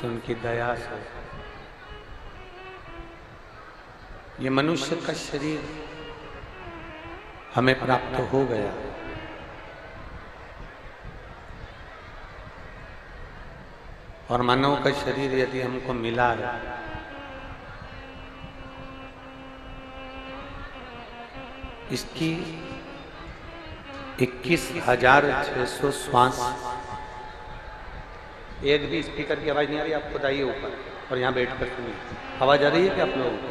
से, उनकी दया से ये मनुष्य का शरीर हमें प्राप्त हो गया। और मानव का शरीर यदि हमको मिला है इसकी 21,600 श्वास। एक भी स्पीकर की आवाज नहीं आ रही, आप खुद आइए ऊपर और यहाँ बैठ कर सुनिए। आवाज आ रही है क्या आप लोगों को?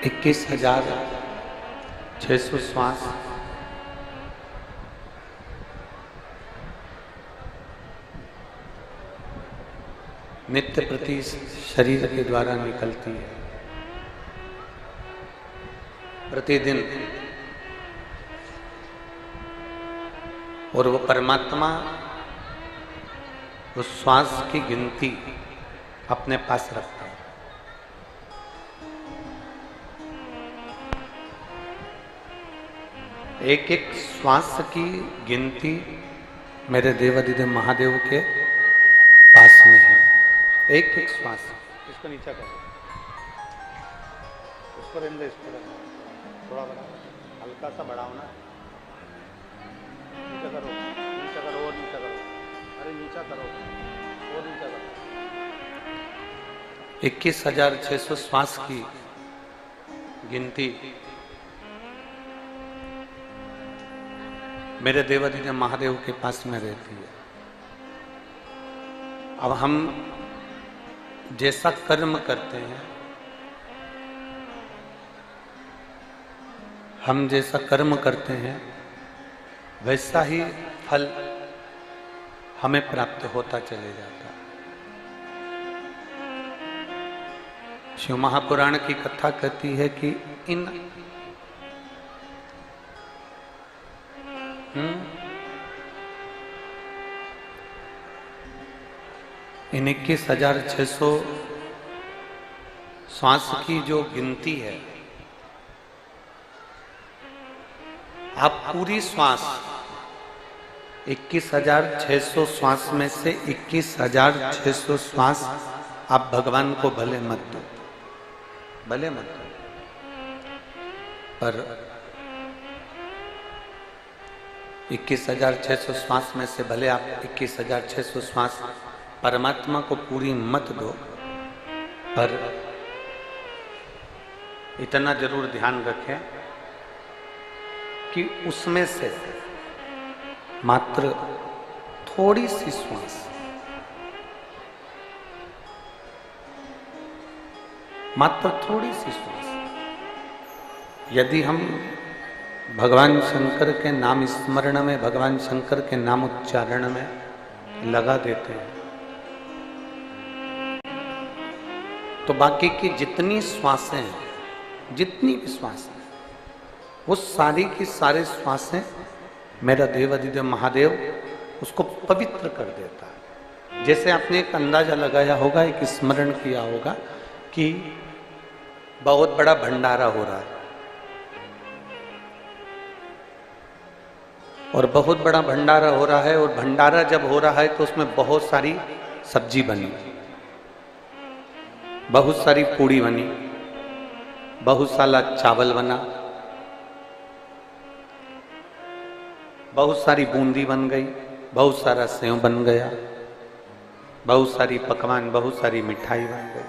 इक्कीस 21,600 श्वास नित्य प्रति शरीर के द्वारा निकलती है प्रतिदिन। और वो परमात्मा उस श्वास की गिनती अपने पास रखता है। एक एक श्वास की गिनती मेरे देवादिदेव महादेव के पास में है। एक एक श्वास। इसको नीचा करो, इसको रहने दो, इसको रहने दो। थोड़ा बढ़ाओ, हल्का सा बढ़ाओ ना। नीचा करो, नीचा करो और नीचा करो। अरे नीचा करो और नीचा करो। 21,600 श्वास की गिनती मेरे देवादिदेव महादेव के पास में रहती है। अब हम जैसा कर्म करते हैं, हम जैसा कर्म करते हैं वैसा ही फल हमें प्राप्त होता चले जाता। शिव महापुराण की कथा कहती है कि इन इन 21,600 श्वास की जो गिनती है, आप पूरी श्वास 21,600 श्वास में से 21,600 श्वास आप भगवान को भले मत दो, भले मत दो, पर 21,600 श्वास में से भले आप 21,600 श्वास परमात्मा को पूरी मत दो, पर इतना जरूर ध्यान रखें कि उसमें से मात्र थोड़ी सी श्वास, मात्र थोड़ी सी श्वास यदि हम भगवान शंकर के नाम स्मरण में, भगवान शंकर के नाम उच्चारण में लगा देते हैं, तो बाकी की जितनी श्वासें हैं, जितनी भी श्वासें, वो सारी की सारी श्वासें मेरा देवादिदेव महादेव उसको पवित्र कर देता है। जैसे आपने एक अंदाजा लगाया होगा, एक स्मरण किया होगा कि बहुत बड़ा भंडारा हो रहा है और बहुत बड़ा भंडारा हो रहा है, और भंडारा जब हो रहा है तो उसमें बहुत सारी सब्जी बनी, बहुत सारी पूड़ी बनी, बहुत सारा चावल बना, बहुत सारी बूंदी बन गई, बहुत सारा सेव बन गया, बहुत सारी पकवान, बहुत सारी मिठाई बन गई।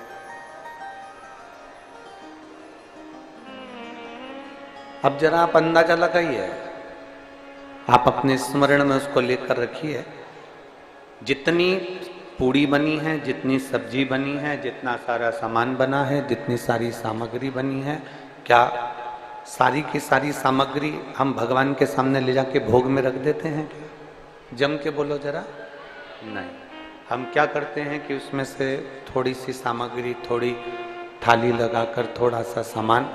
अब जरा आप अंदाजा लगाइए, आप अपने स्मरण में उसको लेकर रखिए, जितनी पूड़ी बनी है, जितनी सब्जी बनी है, जितना सारा सामान बना है, जितनी सारी सामग्री बनी है, क्या सारी की सारी सामग्री हम भगवान के सामने ले जाके भोग में रख देते हैं? जम के बोलो जरा। नहीं, हम क्या करते हैं कि उसमें से थोड़ी सी सामग्री, थोड़ी थाली लगाकर, थोड़ा सा सामान,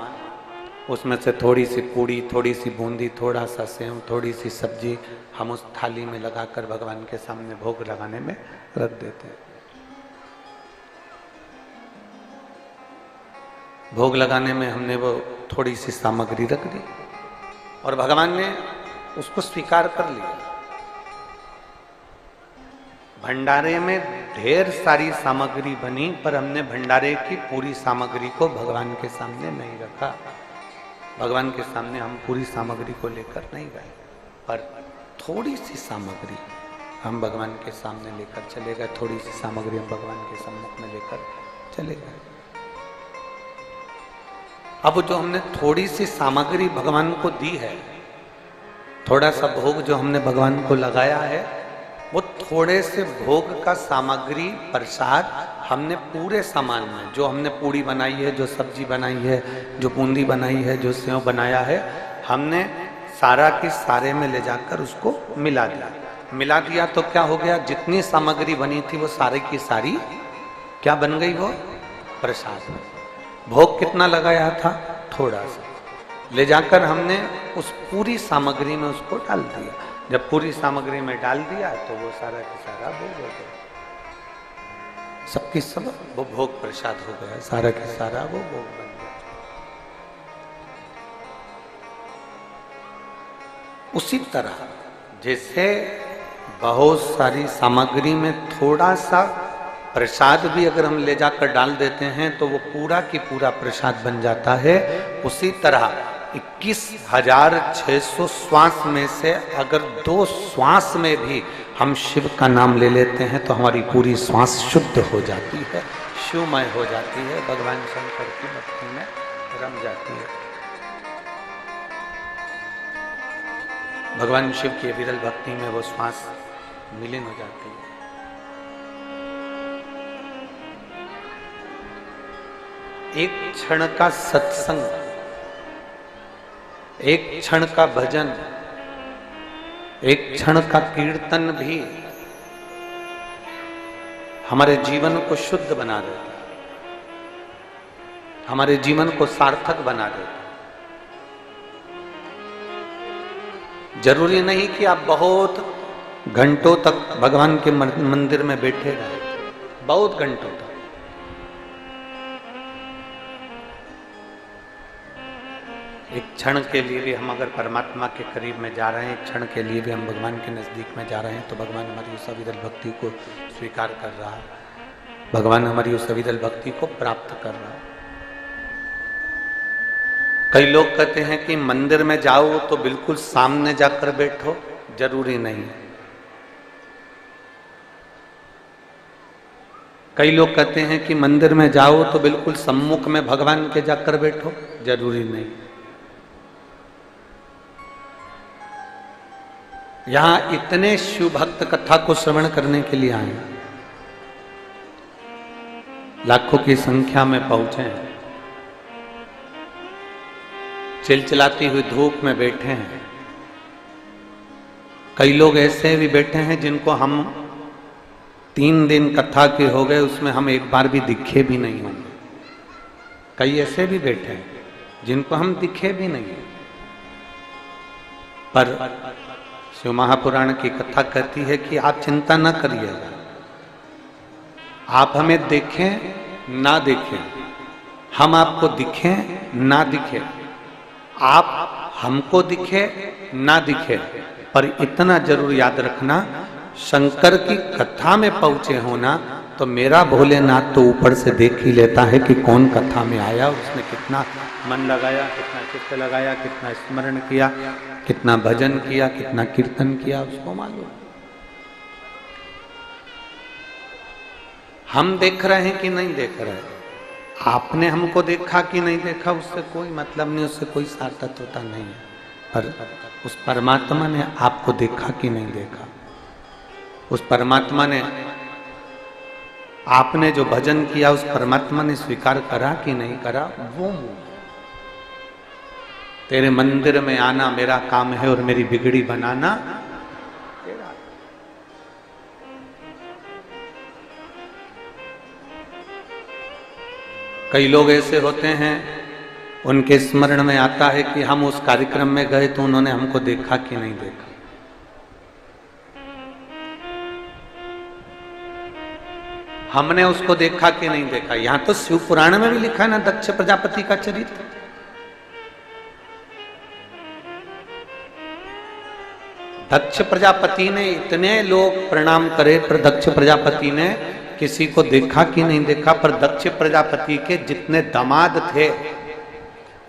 उसमें से थोड़ी सी पूड़ी, थोड़ी सी बूंदी, थोड़ा सा सेव, थोड़ी सी सब्जी हम उस थाली में लगाकर भगवान के सामने भोग लगाने में रख देते हैं। भोग लगाने में हमने वो थोड़ी सी सामग्री रख दी और भगवान ने उसको स्वीकार कर लिया। भंडारे में ढेर सारी सामग्री बनी, पर हमने भंडारे की पूरी सामग्री को भगवान के सामने नहीं रखा। भगवान के सामने हम पूरी सामग्री को लेकर नहीं गए, पर थोड़ी सी सामग्री हम भगवान के सामने लेकर चले गए। थोड़ी सी सामग्री हम भगवान के सम्मुख में लेकर चले गए। अब जो हमने थोड़ी सी सामग्री भगवान को दी है, थोड़ा सा भोग जो हमने भगवान को लगाया है, वो थोड़े से भोग का सामग्री प्रसाद हमने पूरे सामान में, जो हमने पूड़ी बनाई है, जो सब्जी बनाई है, जो बूंदी बनाई है, जो सेव बनाया है, हमने सारा के सारे में ले जाकर उसको मिला दिया। मिला दिया तो क्या हो गया, जितनी सामग्री बनी थी वो सारी की सारी क्या बन गई, वो प्रसाद। भोग कितना लगाया था, थोड़ा सा ले जाकर हमने उस पूरी सामग्री में उसको डाल दिया। जब पूरी सामग्री में डाल दिया तो वो सारा का सारा भोग हो गया, सबकी सब वो भोग प्रसाद हो गया, सारा का सारा वो भोग बन गया। उसी तरह जैसे बहुत सारी सामग्री में थोड़ा सा प्रसाद भी अगर हम ले जाकर डाल देते हैं तो वो पूरा की पूरा प्रसाद बन जाता है। उसी तरह 21,600 श्वास में से अगर 2 श्वास में भी हम शिव का नाम ले लेते हैं तो हमारी पूरी श्वास शुद्ध हो जाती है, शिवमय हो जाती है, भगवान शंकर की भक्ति में रम जाती है। भगवान शिव की विरल भक्ति में वो श्वास विलीन हो जाती है। एक क्षण का सत्संग, एक क्षण का भजन, एक क्षण का कीर्तन भी हमारे जीवन को शुद्ध बना देता है, हमारे जीवन को सार्थक बना देता है। जरूरी नहीं कि आप बहुत घंटों तक भगवान के मंदिर में बैठे रहे, बहुत घंटों तक। एक क्षण के लिए भी हम अगर परमात्मा के करीब में जा रहे हैं, एक क्षण के लिए भी हम भगवान के नजदीक में जा रहे हैं, तो भगवान हमारी उस अविरल भक्ति को स्वीकार कर रहा है, भगवान हमारी उस अविरल भक्ति को प्राप्त कर रहा है। कई लोग कहते हैं कि मंदिर में जाओ तो बिल्कुल सामने जाकर बैठो, जरूरी नहीं है। कई लोग कहते हैं कि मंदिर में जाओ तो बिल्कुल सम्मुख में भगवान के जाकर बैठो, जरूरी नहीं। यहां इतने शिव भक्त कथा को श्रवण करने के लिए आए, लाखों की संख्या में पहुंचे हैं, चिलचिलाती हुई धूप में बैठे हैं। कई लोग ऐसे भी बैठे हैं जिनको हम 3 दिन कथा के हो गए, उसमें हम एक बार भी दिखे भी नहीं होंगे। कई ऐसे भी बैठे हैं जिनको हम दिखे भी नहीं, पर शिव महापुराण की कथा कहती है कि आप चिंता न करिएगा, आप हमें देखें ना देखें, हम आपको दिखें ना दिखें, आप हमको दिखे ना दिखे, पर इतना जरूर याद रखना, शंकर की कथा में पहुंचे होना तो मेरा भोलेनाथ तो ऊपर से देख ही लेता है कि कौन कथा में आया, उसने कितना मन लगाया, कितना चित्त लगाया, कितना स्मरण किया, कितना भजन किया, कितना कीर्तन किया, उसको मालूम। हम देख रहे हैं कि नहीं देख रहे, आपने हमको देखा कि नहीं देखा, उससे कोई मतलब नहीं, उससे कोई सार्थकता नहीं है। पर उस परमात्मा ने आपको देखा कि नहीं देखा, उस परमात्मा ने आपने जो भजन किया, उस परमात्मा ने स्वीकार करा कि नहीं करा, वो तेरे मंदिर में आना मेरा काम है और मेरी बिगड़ी बनाना तेरा। कई लोग ऐसे होते हैं, उनके स्मरण में आता है कि हम उस कार्यक्रम में गए तो उन्होंने हमको देखा कि नहीं देखा। हमने उसको देखा कि नहीं देखा। यहां तो शिव पुराण में भी लिखा है ना दक्ष प्रजापति का चरित्र। दक्ष प्रजापति ने इतने लोग प्रणाम करे, पर दक्ष प्रजापति ने किसी को देखा कि नहीं देखा, पर दक्ष प्रजापति के जितने दामाद थे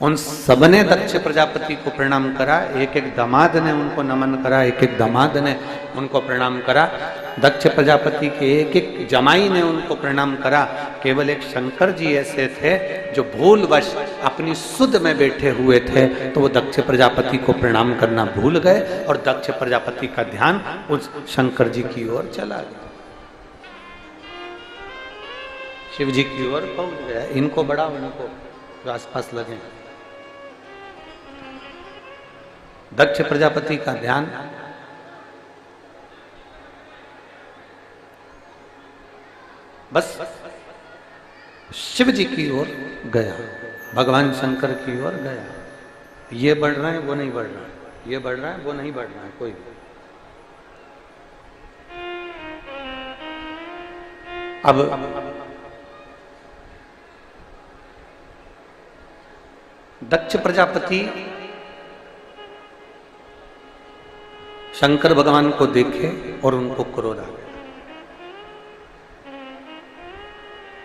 उन सबने दक्ष प्रजापति को प्रणाम करा। एक एक दामाद ने उनको नमन करा, एक एक दामाद ने उनको प्रणाम करा। दक्ष प्रजापति के एक एक जमाई ने उनको प्रणाम करा। केवल एक शंकर जी ऐसे थे जो भूलवश अपनी सुध में बैठे हुए थे, तो वो दक्ष प्रजापति को प्रणाम करना भूल गए और दक्ष प्रजापति का ध्यान उस शंकर जी की ओर चला गया, शिव जी की ओर पहुंच गया। इनको बड़ा उनको जो आसपास लगे, दक्ष प्रजापति का ध्यान बस शिव जी की ओर गया, भगवान शंकर की ओर गया। ये बढ़ रहा है वो नहीं बढ़ रहा है, ये बढ़ रहा है वो नहीं बढ़ रहा है, कोई अब दक्ष प्रजापति शंकर भगवान को देखे और उनको क्रोध आ गया।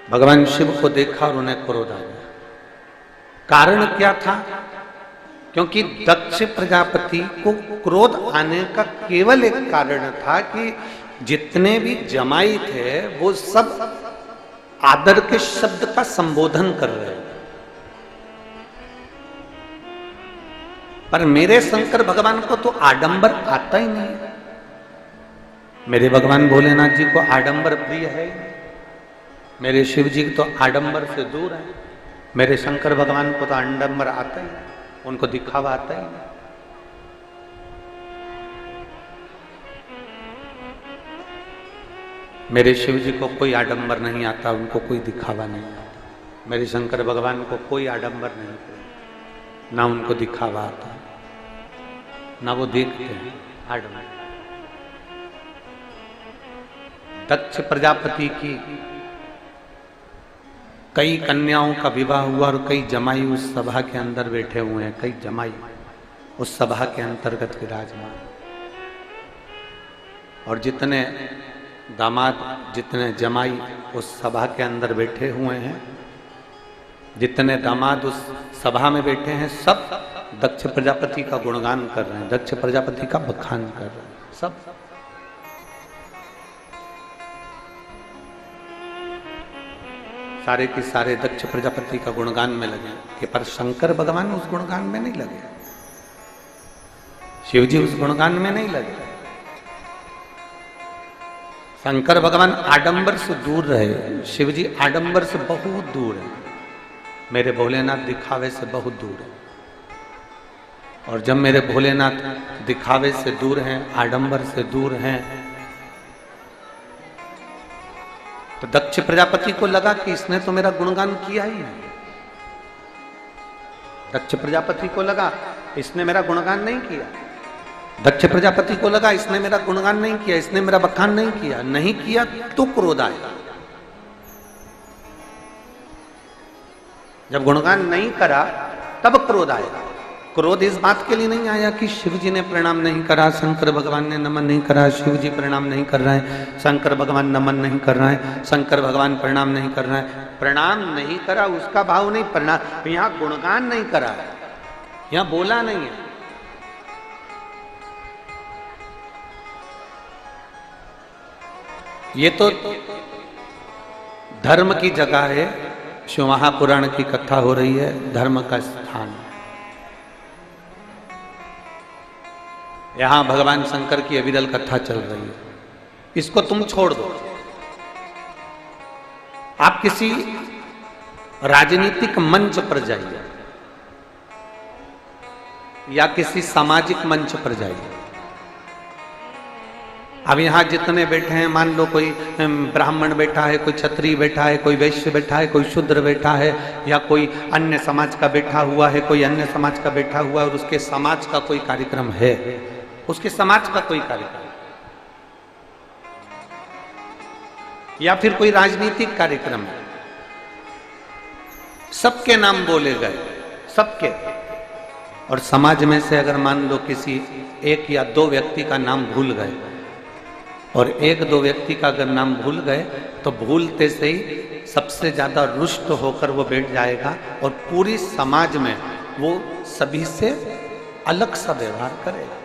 भगवान शिव को देखा और उन्हें क्रोध आ गया। कारण क्या था? क्योंकि दक्ष प्रजापति को क्रोध आने का केवल एक कारण था कि जितने भी जमाई थे वो सब आदर के शब्द का संबोधन कर रहे हैं, पर मेरे शंकर भगवान को तो आडंबर आता ही नहीं। मेरे भगवान भोलेनाथ जी को आडंबर प्रिय है, मेरे शिव जी तो आडंबर से दूर है। मेरे शंकर भगवान को तो आडंबर आता ही नहीं, उनको दिखावा आता ही नहीं। मेरे शिव जी को कोई आडंबर नहीं आता, उनको कोई दिखावा नहीं आता। मेरे शंकर भगवान को कोई आडंबर नहीं आता, ना उनको दिखावा आता, ना वो देखते हैं आडंबर। दक्ष प्रजापति की कई कन्याओं का विवाह हुआ और कई जमाई उस सभा के अंदर बैठे हुए हैं, कई जमाई उस सभा के अंतर्गत विराजमान, और जितने दामाद जितने जमाई उस सभा के अंदर बैठे हुए हैं, जितने दामाद उस सभा में बैठे हैं, सब दक्ष प्रजापति का गुणगान कर रहे हैं, दक्ष प्रजापति का बखान कर रहे हैं। सब सारे के सारे दक्ष प्रजापति का गुणगान में लगे कि पर शंकर भगवान उस गुणगान में नहीं लगे, शिव जी उस गुणगान में नहीं लगे। शंकर भगवान आडंबर से दूर रहे, शिव जी आडंबर से बहुत दूर है, मेरे भोलेनाथ दिखावे से बहुत दूर है। और जब मेरे भोलेनाथ दिखावे से दूर हैं, आडंबर से दूर हैं, तो दक्ष प्रजापति को लगा कि इसने तो मेरा गुणगान किया ही नहीं। दक्ष प्रजापति को लगा इसने मेरा गुणगान नहीं किया, दक्ष प्रजापति को लगा इसने मेरा गुणगान नहीं किया, इसने मेरा बखान नहीं किया। नहीं किया तो क्रोध आएगा, जब गुणगान नहीं करा तब क्रोध आएगा। क्रोध इस बात के लिए नहीं आया कि शिव जी ने प्रणाम नहीं करा, शंकर भगवान ने नमन नहीं करा, शिव जी प्रणाम नहीं कर रहे हैं, शंकर भगवान नमन नहीं कर रहे हैं, शंकर भगवान प्रणाम नहीं कर रहे हैं। प्रणाम नहीं करा उसका भाव नहीं, प्रणाम यहाँ गुणगान नहीं करा, यहाँ बोला नहीं है। ये तो धर्म की जगह है, शिव महापुराण की कथा हो रही है, धर्म का स्थान। यहां भगवान शंकर की अविरल कथा चल रही है, इसको तुम छोड़ दो। आप किसी राजनीतिक मंच पर जाइए या किसी सामाजिक मंच पर जाइए। अब यहां जितने बैठे हैं, मान लो कोई ब्राह्मण बैठा है, कोई क्षत्रिय बैठा है, कोई वैश्य बैठा है, कोई शूद्र बैठा है, या कोई अन्य समाज का बैठा हुआ है, कोई अन्य समाज का बैठा हुआ है, और उसके समाज का कोई कार्यक्रम है, उसके समाज का कोई कार्यक्रम, या फिर कोई राजनीतिक कार्यक्रम है, सबके नाम बोले गए, सबके। और समाज में से अगर मान लो किसी एक या दो व्यक्ति का नाम भूल गए, और एक दो व्यक्ति का अगर नाम भूल गए, तो भूलते से ही सबसे ज्यादा रुष्ट होकर वो बैठ जाएगा और पूरी समाज में वो सभी से अलग सा व्यवहार करेगा।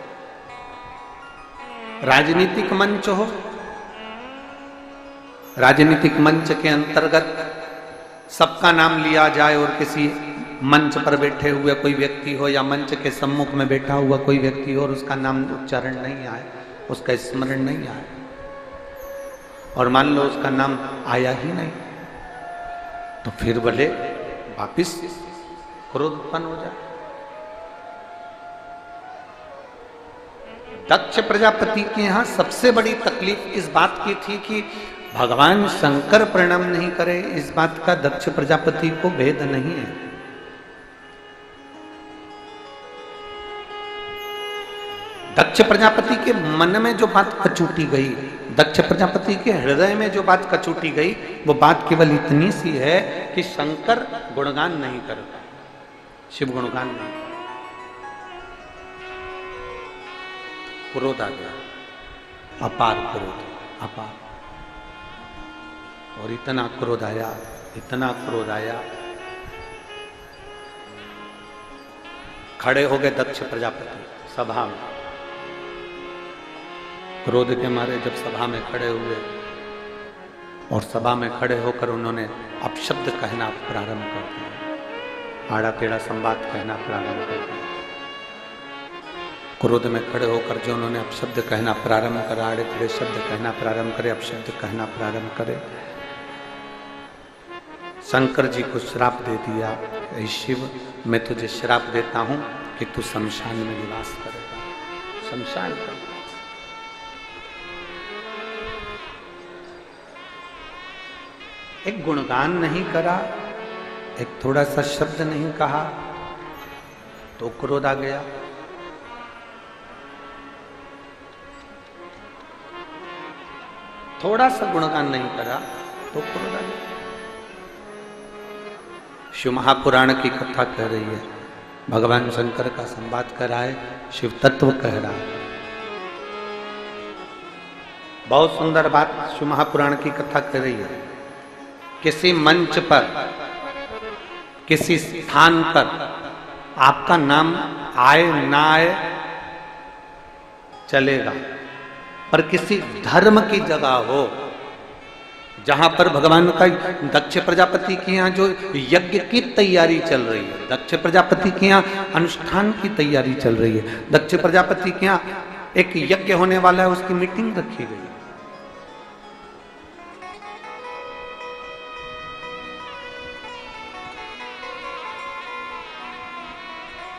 राजनीतिक मंच हो, राजनीतिक मंच के अंतर्गत सबका नाम लिया जाए और किसी मंच पर बैठे हुए कोई व्यक्ति हो या मंच के सम्मुख में बैठा हुआ कोई व्यक्ति हो और उसका नाम उच्चारण नहीं आए, उसका स्मरण नहीं आए, और मान लो उसका नाम आया ही नहीं, तो फिर भले वापिस क्रोध उत्पन्न हो जाए। दक्ष प्रजापति के यहां सबसे बड़ी तकलीफ इस बात की थी कि भगवान शंकर प्रणाम नहीं करे, इस बात का दक्ष प्रजापति को भेद नहीं है। दक्ष प्रजापति के मन में जो बात कचूटी गई, दक्ष प्रजापति के हृदय में जो बात कचूटी गई, वो बात केवल इतनी सी है कि शंकर गुणगान नहीं करता, शिव गुणगान नहीं। क्रोध आ गया, अपार क्रोध, अपार। और इतना क्रोध आया, इतना क्रोध आया, खड़े हो गए दक्ष प्रजापति सभा में। क्रोध के मारे जब सभा में खड़े हुए और सभा में खड़े होकर उन्होंने अपशब्द कहना प्रारंभ कर दिया, आड़ा टेढ़ा संवाद कहना प्रारंभ कर दिया। क्रोध में खड़े होकर जो उन्होंने अपशब्द कहना प्रारंभ करा, आड़े टेढ़े शब्द कहना प्रारंभ करे, अपशब्द कहना प्रारंभ करे, शंकर जी को श्राप दे दिया, ऐ शिव मैं तुझे श्राप देता हूं कि तू शमशान में निवास करेगा, शमशान का। एक गुणगान नहीं करा, एक थोड़ा सा शब्द नहीं कहा, तो क्रोध आ गया। थोड़ा सा गुणगान नहीं करा तो क्रोध आ गया। शिव महापुराण की कथा कह रही है, भगवान शंकर का संवाद कर रहा है, शिव तत्व कह रहा है। बहुत सुंदर बात शिव महापुराण की कथा कह रही है। किसी मंच पर, किसी स्थान पर आपका नाम आए ना आए चलेगा, पर किसी धर्म की जगह हो जहां पर भगवान का, दक्ष प्रजापति के यहाँ जो यज्ञ की तैयारी चल रही है, दक्ष प्रजापति के यहाँ अनुष्ठान की तैयारी चल रही है, दक्ष प्रजापति के यहाँ एक यज्ञ होने वाला है, उसकी मीटिंग रखी गई है।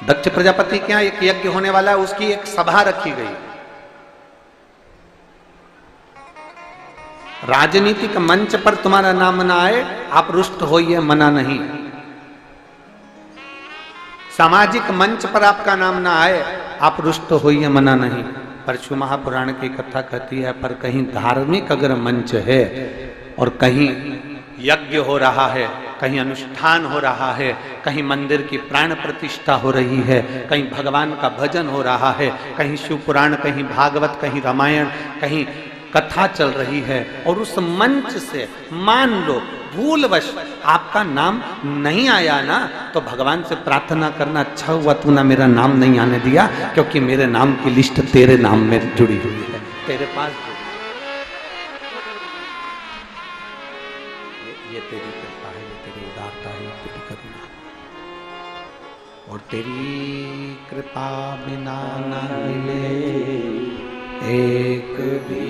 दक्ष प्रजापति के यहाँ एक यज्ञ होने वाला है, उसकी एक सभा रखी गई। राजनीतिक मंच पर तुम्हारा नाम ना आए, आप रुष्ट होइए, मना नहीं। सामाजिक मंच पर आपका नाम ना आए, आप रुष्ट होइए, मना नहीं। पर शिव महापुराण की कथा कहती है, पर कहीं धार्मिक अगर मंच है और कहीं यज्ञ हो रहा है, कहीं अनुष्ठान हो रहा है, कहीं मंदिर की प्राण प्रतिष्ठा हो रही है, कहीं भगवान का भजन हो रहा है, कहीं शिव पुराण, कहीं भागवत, कहीं रामायण, कहीं कथा चल रही है, और उस मंच से मान लो भूलवश आपका नाम नहीं आया ना, तो भगवान से प्रार्थना करना, अच्छा हुआ तू ना मेरा नाम नहीं आने दिया, क्योंकि मेरे नाम की लिस्ट तेरे नाम में जुड़ी हुई है, तेरे पास। ये तेरी कृपा है, ये तेरी उदारता है, तेरी करुणा, और तेरी कृपा बिना न मिले एक भी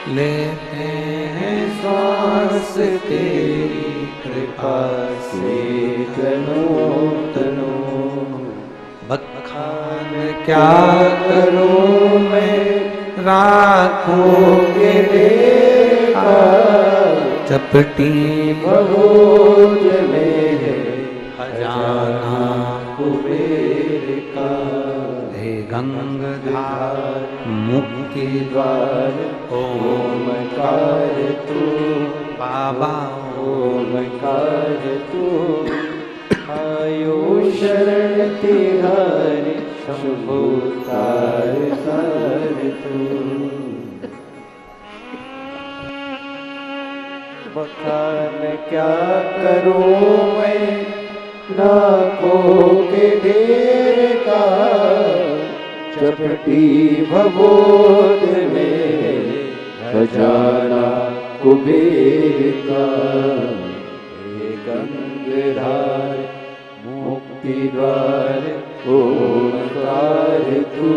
लेते हैं श्वास, तेरी कृपा से तनो तनो। बखान क्या करूं मैं, राखों के देखा, चपटी भगोज में है खजाना कुबेर का। गंगाधार मुक्ति द्वार ओमकार तू बाबा ओमकार तू आयो शरण तिहारी शंभु तार तार तू बखान क्या करूं मैं लाखों के ढेर का चपटी भगोद में खजाना कुबेर का गंगाधार मुक्ति द्वार ओमकार तू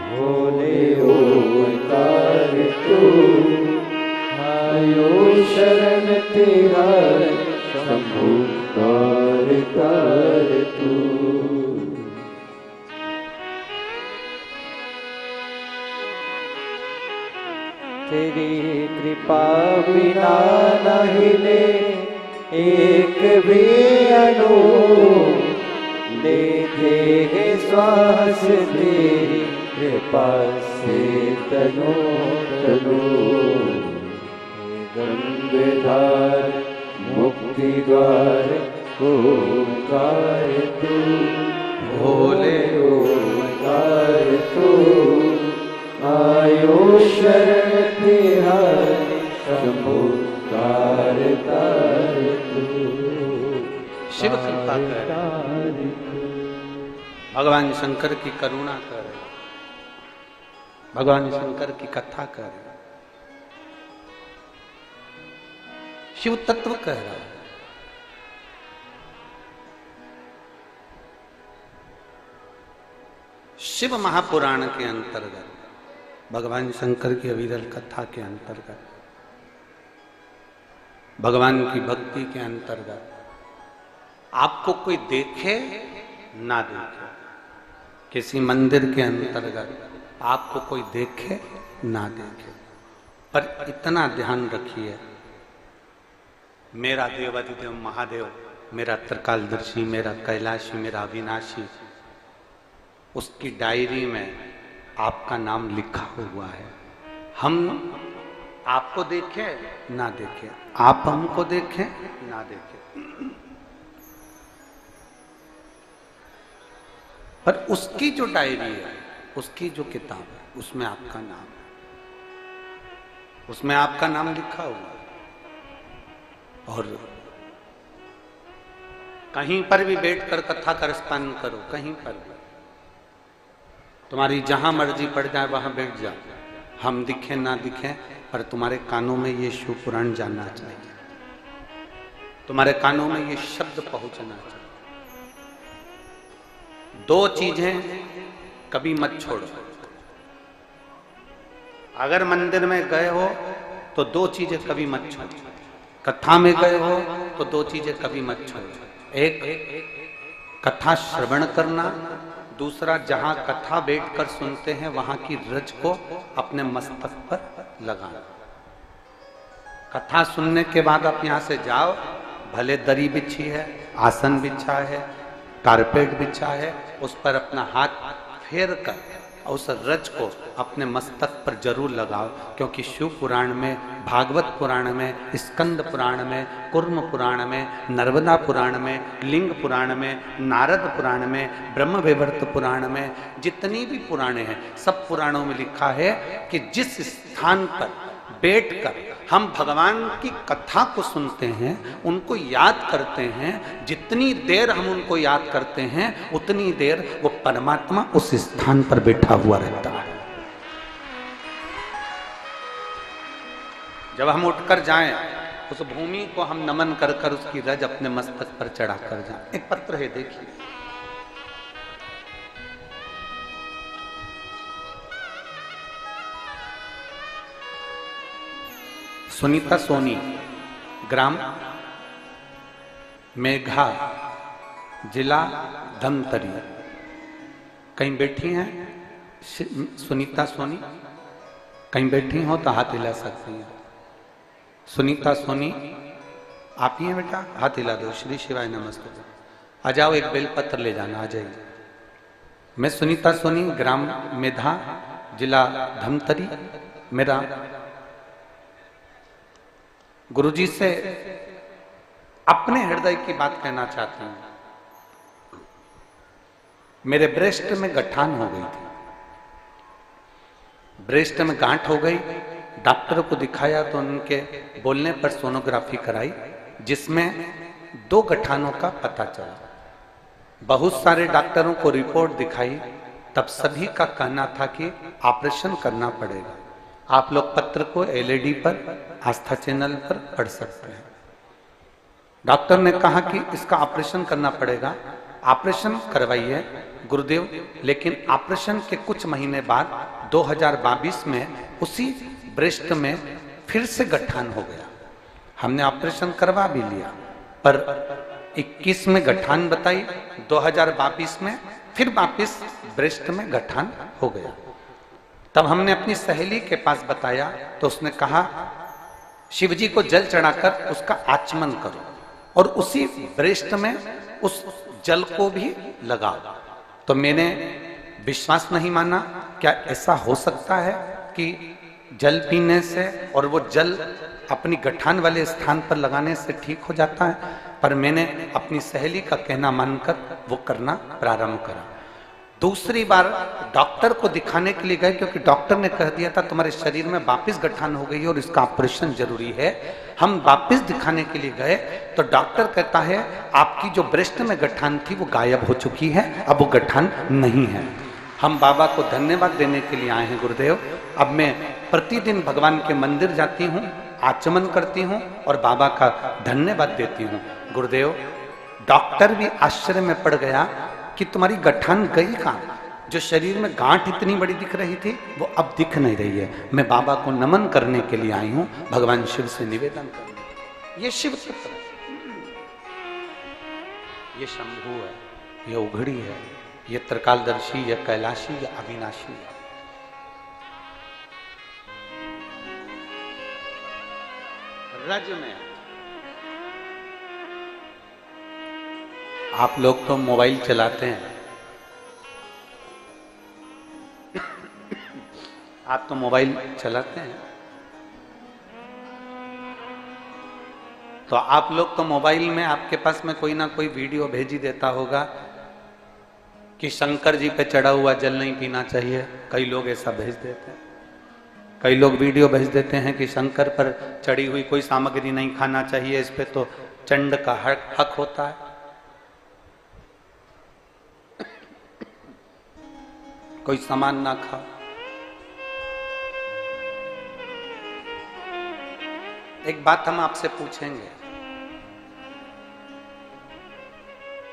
भोले ओमकार तू आयो शरण तिहारी शंभु तार तार तू तेरी कृपा बिना न हिले एक भी अणु लेते है श्वास तेरी कृपा से तनो तनो गंगाधार मुक्ति द्वार ओमकार तू भोले ओमकार तू आयो शरण तिहारी शंभु तार तार तू शिव कृपा कर, भगवान शंकर की करुणा कर, भगवान शंकर की कथा कर, शिव तत्व कह रहा है। शिव महापुराण के अंतर्गत, भगवान शंकर की अविरल कथा के अंतर्गत, भगवान की भक्ति के अंतर्गत आपको कोई देखे ना देखे, किसी मंदिर के अंतर्गत आपको कोई देखे ना देखे, पर इतना ध्यान रखिए, मेरा देवाधिदेव महादेव, मेरा त्रिकालदर्शी, मेरा कैलाशी, मेरा अविनाशी, उसकी डायरी में आपका नाम लिखा हुआ है। हम आपको देखें ना देखें, आप हमको देखें ना देखें, पर उसकी जो डायरी है, उसकी जो किताब है, उसमें आपका नाम है, उसमें आपका नाम लिखा हुआ है। और कहीं पर भी बैठकर कथा करस्पान करो, कहीं पर भी, तुम्हारी जहां मर्जी पड़ जाए वहां बैठ जाओ, हम दिखे ना दिखे, पर तुम्हारे कानों में ये शिव पुराण जाना चाहिए, तुम्हारे कानों में ये शब्द पहुंचना चाहिए। दो चीजें कभी मत छोड़ो। अगर मंदिर में गए हो तो दो चीजें कभी मत छोड़ो, कथा में गए हो तो दो चीजें कभी मत छोड़ो। एक कथा श्रवण करना, दूसरा जहां कथा बैठकर सुनते हैं वहां की रज को अपने मस्तक पर लगाना। कथा सुनने के बाद आप यहां से जाओ, भले दरी बिछी है, आसन बिछा है, कारपेट बिछा है, उस पर अपना हाथ फेर कर उस रज को अपने मस्तक पर जरूर लगाओ, क्योंकि शिव पुराण में, भागवत पुराण में, स्कंद पुराण में, कुर्म पुराण में, नर्मदा पुराण में, लिंग पुराण में, नारद पुराण में, ब्रह्म वैवर्त पुराण में, जितनी भी पुराणे हैं, सब पुराणों में लिखा है कि जिस स्थान पर बैठकर हम भगवान की कथा को सुनते हैं, उनको याद करते हैं, जितनी देर हम उनको याद करते हैं उतनी देर वो परमात्मा उस स्थान पर बैठा हुआ रहता है। जब हम उठकर जाएं, उस भूमि को हम नमन कर कर उसकी रज अपने मस्तक पर चढ़ा कर जाएं। एक पत्र है, देखिए, सुनीता सोनी, ग्राम मेघा, जिला धमतरी। कहीं बैठी हैं सुनीता सोनी? कहीं बैठी हो तो हाथ हिला सकती हैं। सुनीता सोनी आप ही हैं बेटा? हाथ हिला दो। श्री शिवाय नमस्ते। आ जाओ, एक बेलपत्र ले जाना, आ जाइए। मैं सुनीता सोनी, ग्राम मेधा, जिला धमतरी। मेरा गुरुजी से अपने हृदय की बात कहना चाहता हूं। मेरे ब्रेस्ट में गठान हो गई थी, ब्रेस्ट में गांठ हो गई। डॉक्टर को दिखाया तो उनके बोलने पर सोनोग्राफी कराई, जिसमें 2 गठानों का पता चला। बहुत सारे डॉक्टरों को रिपोर्ट दिखाई, तब सभी का कहना था कि ऑपरेशन करना पड़ेगा। आप लोग पत्र को एलईडी पर, आस्था चैनल पर पढ़ सकते हैं। डॉक्टर ने कहा कि इसका ऑपरेशन करना पड़ेगा, ऑपरेशन करवाइए गुरुदेव। लेकिन ऑपरेशन के कुछ महीने बाद 2022 में उसी ब्रेस्ट में फिर से गठान हो गया। हमने ऑपरेशन करवा भी लिया, पर 21 में गठान बताई, 2022 में फिर वापिस ब्रेस्ट में गठान हो गया। तब हमने अपनी सहेली के पास बताया तो उसने कहा शिव जी को जल चढ़ाकर उसका आचमन करो और उसी ब्रेस्ट में उस जल को भी लगाओ। तो मैंने विश्वास नहीं माना, क्या ऐसा हो सकता है कि जल पीने से और वो जल अपनी गठान वाले स्थान पर लगाने से ठीक हो जाता है? पर मैंने अपनी सहेली का कहना मानकर वो करना प्रारंभ करा। दूसरी बार डॉक्टर को दिखाने के लिए गए, क्योंकि डॉक्टर ने कह दिया था तुम्हारे शरीर में वापिस गठान हो गई है और इसका ऑपरेशन जरूरी है। हम वापिस दिखाने के लिए गए तो डॉक्टर कहता है आपकी जो ब्रेस्ट में गठान थी वो गायब हो चुकी है, अब वो गठान नहीं है। हम बाबा को धन्यवाद देने के लिए आए हैं गुरुदेव। अब मैं प्रतिदिन भगवान के मंदिर जाती हूँ, आचमन करती हूँ और बाबा का धन्यवाद देती हूँ। गुरुदेव, डॉक्टर भी आश्चर्य में पड़ गया कि तुम्हारी गठान गई कहाँ? जो शरीर में गांठ इतनी बड़ी दिख रही थी वो अब दिख नहीं रही है। मैं बाबा को नमन करने के लिए आई हूं, भगवान शिव से निवेदन करने। ये शिव पुत्र है, ये शंभु है, ये उघड़ी है, ये त्रिकालदर्शी, ये कैलाशी, ये अविनाशी है। रज में आप लोग तो मोबाइल चलाते हैं, आप तो मोबाइल चलाते हैं, तो आप लोग तो मोबाइल में आपके पास में कोई ना कोई वीडियो भेज ही देता होगा कि शंकर जी पे चढ़ा हुआ जल नहीं पीना चाहिए। कई लोग ऐसा भेज देते हैं। कई लोग वीडियो भेज देते हैं कि शंकर पर चढ़ी हुई कोई सामग्री नहीं खाना चाहिए, इस पे तो चंड का हक होता है। कोई सामान ना खाओ। एक बात हम आपसे पूछेंगे,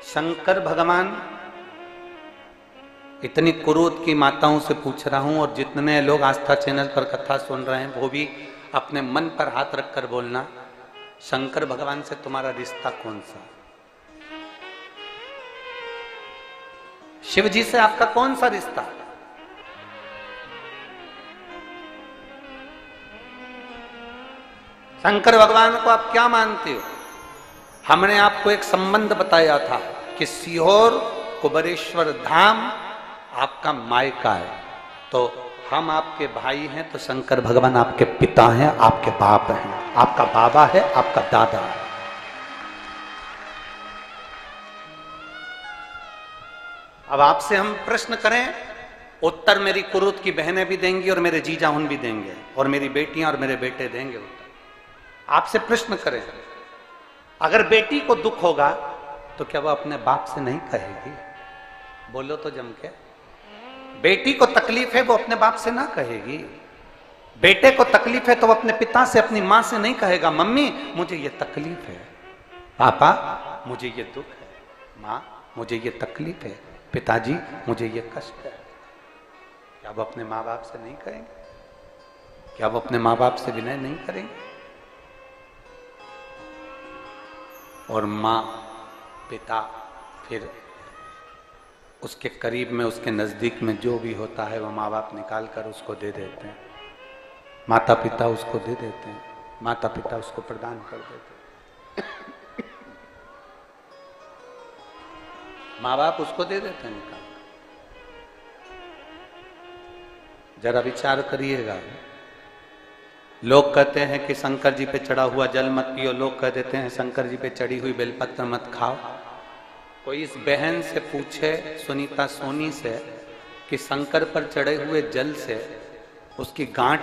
शंकर भगवान, इतनी कुरूत की माताओं से पूछ रहा हूं और जितने लोग आस्था चैनल पर कथा सुन रहे हैं वो भी अपने मन पर हाथ रखकर बोलना, शंकर भगवान से तुम्हारा रिश्ता कौन सा? शिव जी से आपका कौन सा रिश्ता? शंकर भगवान को आप क्या मानते हो? हमने आपको एक संबंध बताया था कि सीहोर कुबेरेश्वर धाम आपका मायका है, तो हम आपके भाई हैं, तो शंकर भगवान आपके पिता हैं, आपके बाप हैं, आपका बाबा है, आपका दादा है। अब आपसे हम प्रश्न करें, उत्तर मेरी कुरूत की बहनें भी देंगी और मेरे जीजा उन भी देंगे और मेरी बेटियां और मेरे बेटे देंगे उत्तर। आपसे प्रश्न करें, अगर बेटी को दुख होगा तो क्या वो अपने बाप से नहीं कहेगी? बोलो तो जम के। बेटी को तकलीफ है वो अपने बाप से ना कहेगी। बेटे को तकलीफ है तो वो अपने पिता से, अपनी मां से नहीं कहेगा मम्मी मुझे ये तकलीफ है, पापा मुझे ये दुख है, मां मुझे ये तकलीफ है, पिताजी मुझे ये कष्ट है। क्या वो अपने माँ बाप से नहीं कहेंगे? क्या वो अपने माँ बाप से विनय नहीं करेंगे? और माँ, पिता, फिर उसके करीब में, उसके नज़दीक में जो भी होता है वो माँ बाप निकाल कर उसको दे देते हैं। माता पिता उसको दे देते हैं, माता पिता उसको प्रदान कर देते हैं। माँ बाप उसको दे देते हैं निकाल। जरा विचार करिएगा। लोग कहते हैं कि शंकर जी पे चढ़ा हुआ जल मत पियो, लोग कह देते हैं शंकर जी पे चढ़ी हुई बेलपत्र मत खाओ। कोई इस बहन से पूछे, सुनीता सोनी से, कि शंकर पर चढ़े हुए जल से उसकी गांठ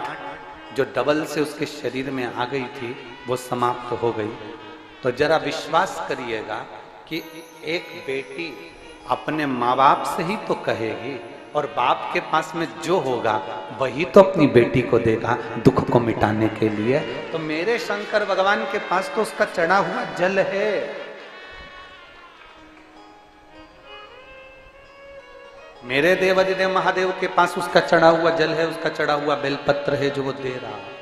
जो डबल से उसके शरीर में आ गई थी वो समाप्त हो गई। तो जरा विश्वास करिएगा कि एक बेटी अपने माँ बाप से ही तो कहेगी, और बाप के पास में जो होगा वही तो अपनी बेटी को देगा दुख को मिटाने के लिए। तो मेरे शंकर भगवान के पास तो उसका चढ़ा हुआ जल है। मेरे देवाधिदेव महादेव के पास उसका चढ़ा हुआ जल है, उसका चढ़ा हुआ बेलपत्र है जो वो दे रहा है।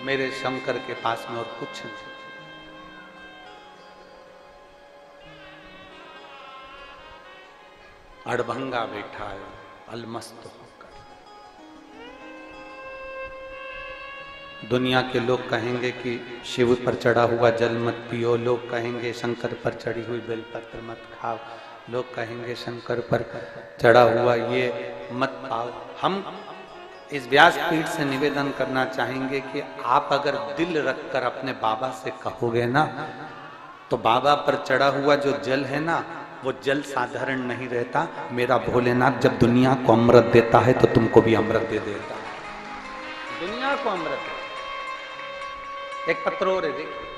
मेरे शंकर के पास में और कुछ नहीं। अड़भंगा बैठा है अलमस्त होकर। दुनिया के लोग कहेंगे कि शिव पर चढ़ा हुआ जल मत पियो, लोग कहेंगे शंकर पर चढ़ी हुई बेलपत्र मत खाओ, लोग कहेंगे शंकर पर चढ़ा हुआ ये मत पाओ। हम इस व्यासपीठ से निवेदन करना चाहेंगे कि आप अगर दिल रखकर अपने बाबा से कहोगे ना, तो बाबा पर चढ़ा हुआ जो जल है ना, वो जल साधारण नहीं रहता। मेरा भोलेनाथ जब दुनिया को अमृत देता है तो तुमको भी अमृत दे देता है। दुनिया को अमृत दे। एक पत्र और है, देखिए।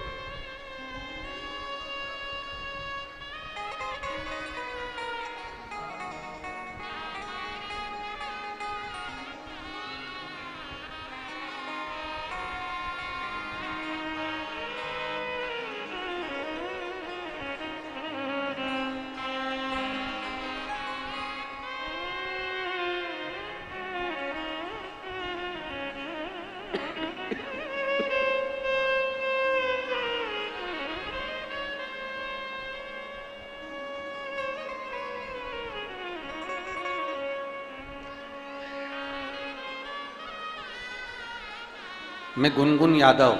मैं गुनगुन यादव,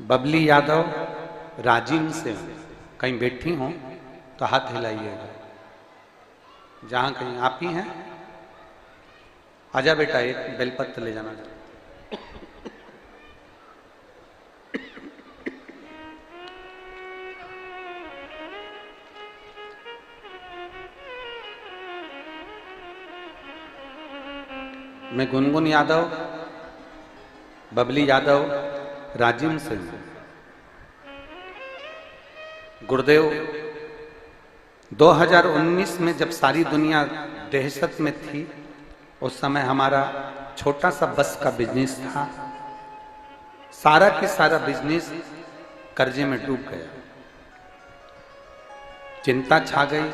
बबली यादव राजीव से कहीं बैठी हूं तो हाथ हिलाइएगा। जहां कहीं आप ही हैं, आजा बेटा, एक बेलपत्र ले जाना। मैं गुनगुन यादव, बबली यादव राजिम से। गुरुदेव 2019 में जब सारी दुनिया दहशत में थी, उस समय हमारा छोटा सा बस का बिजनेस था। सारा के सारा बिजनेस कर्जे में डूब गया। चिंता छा गई,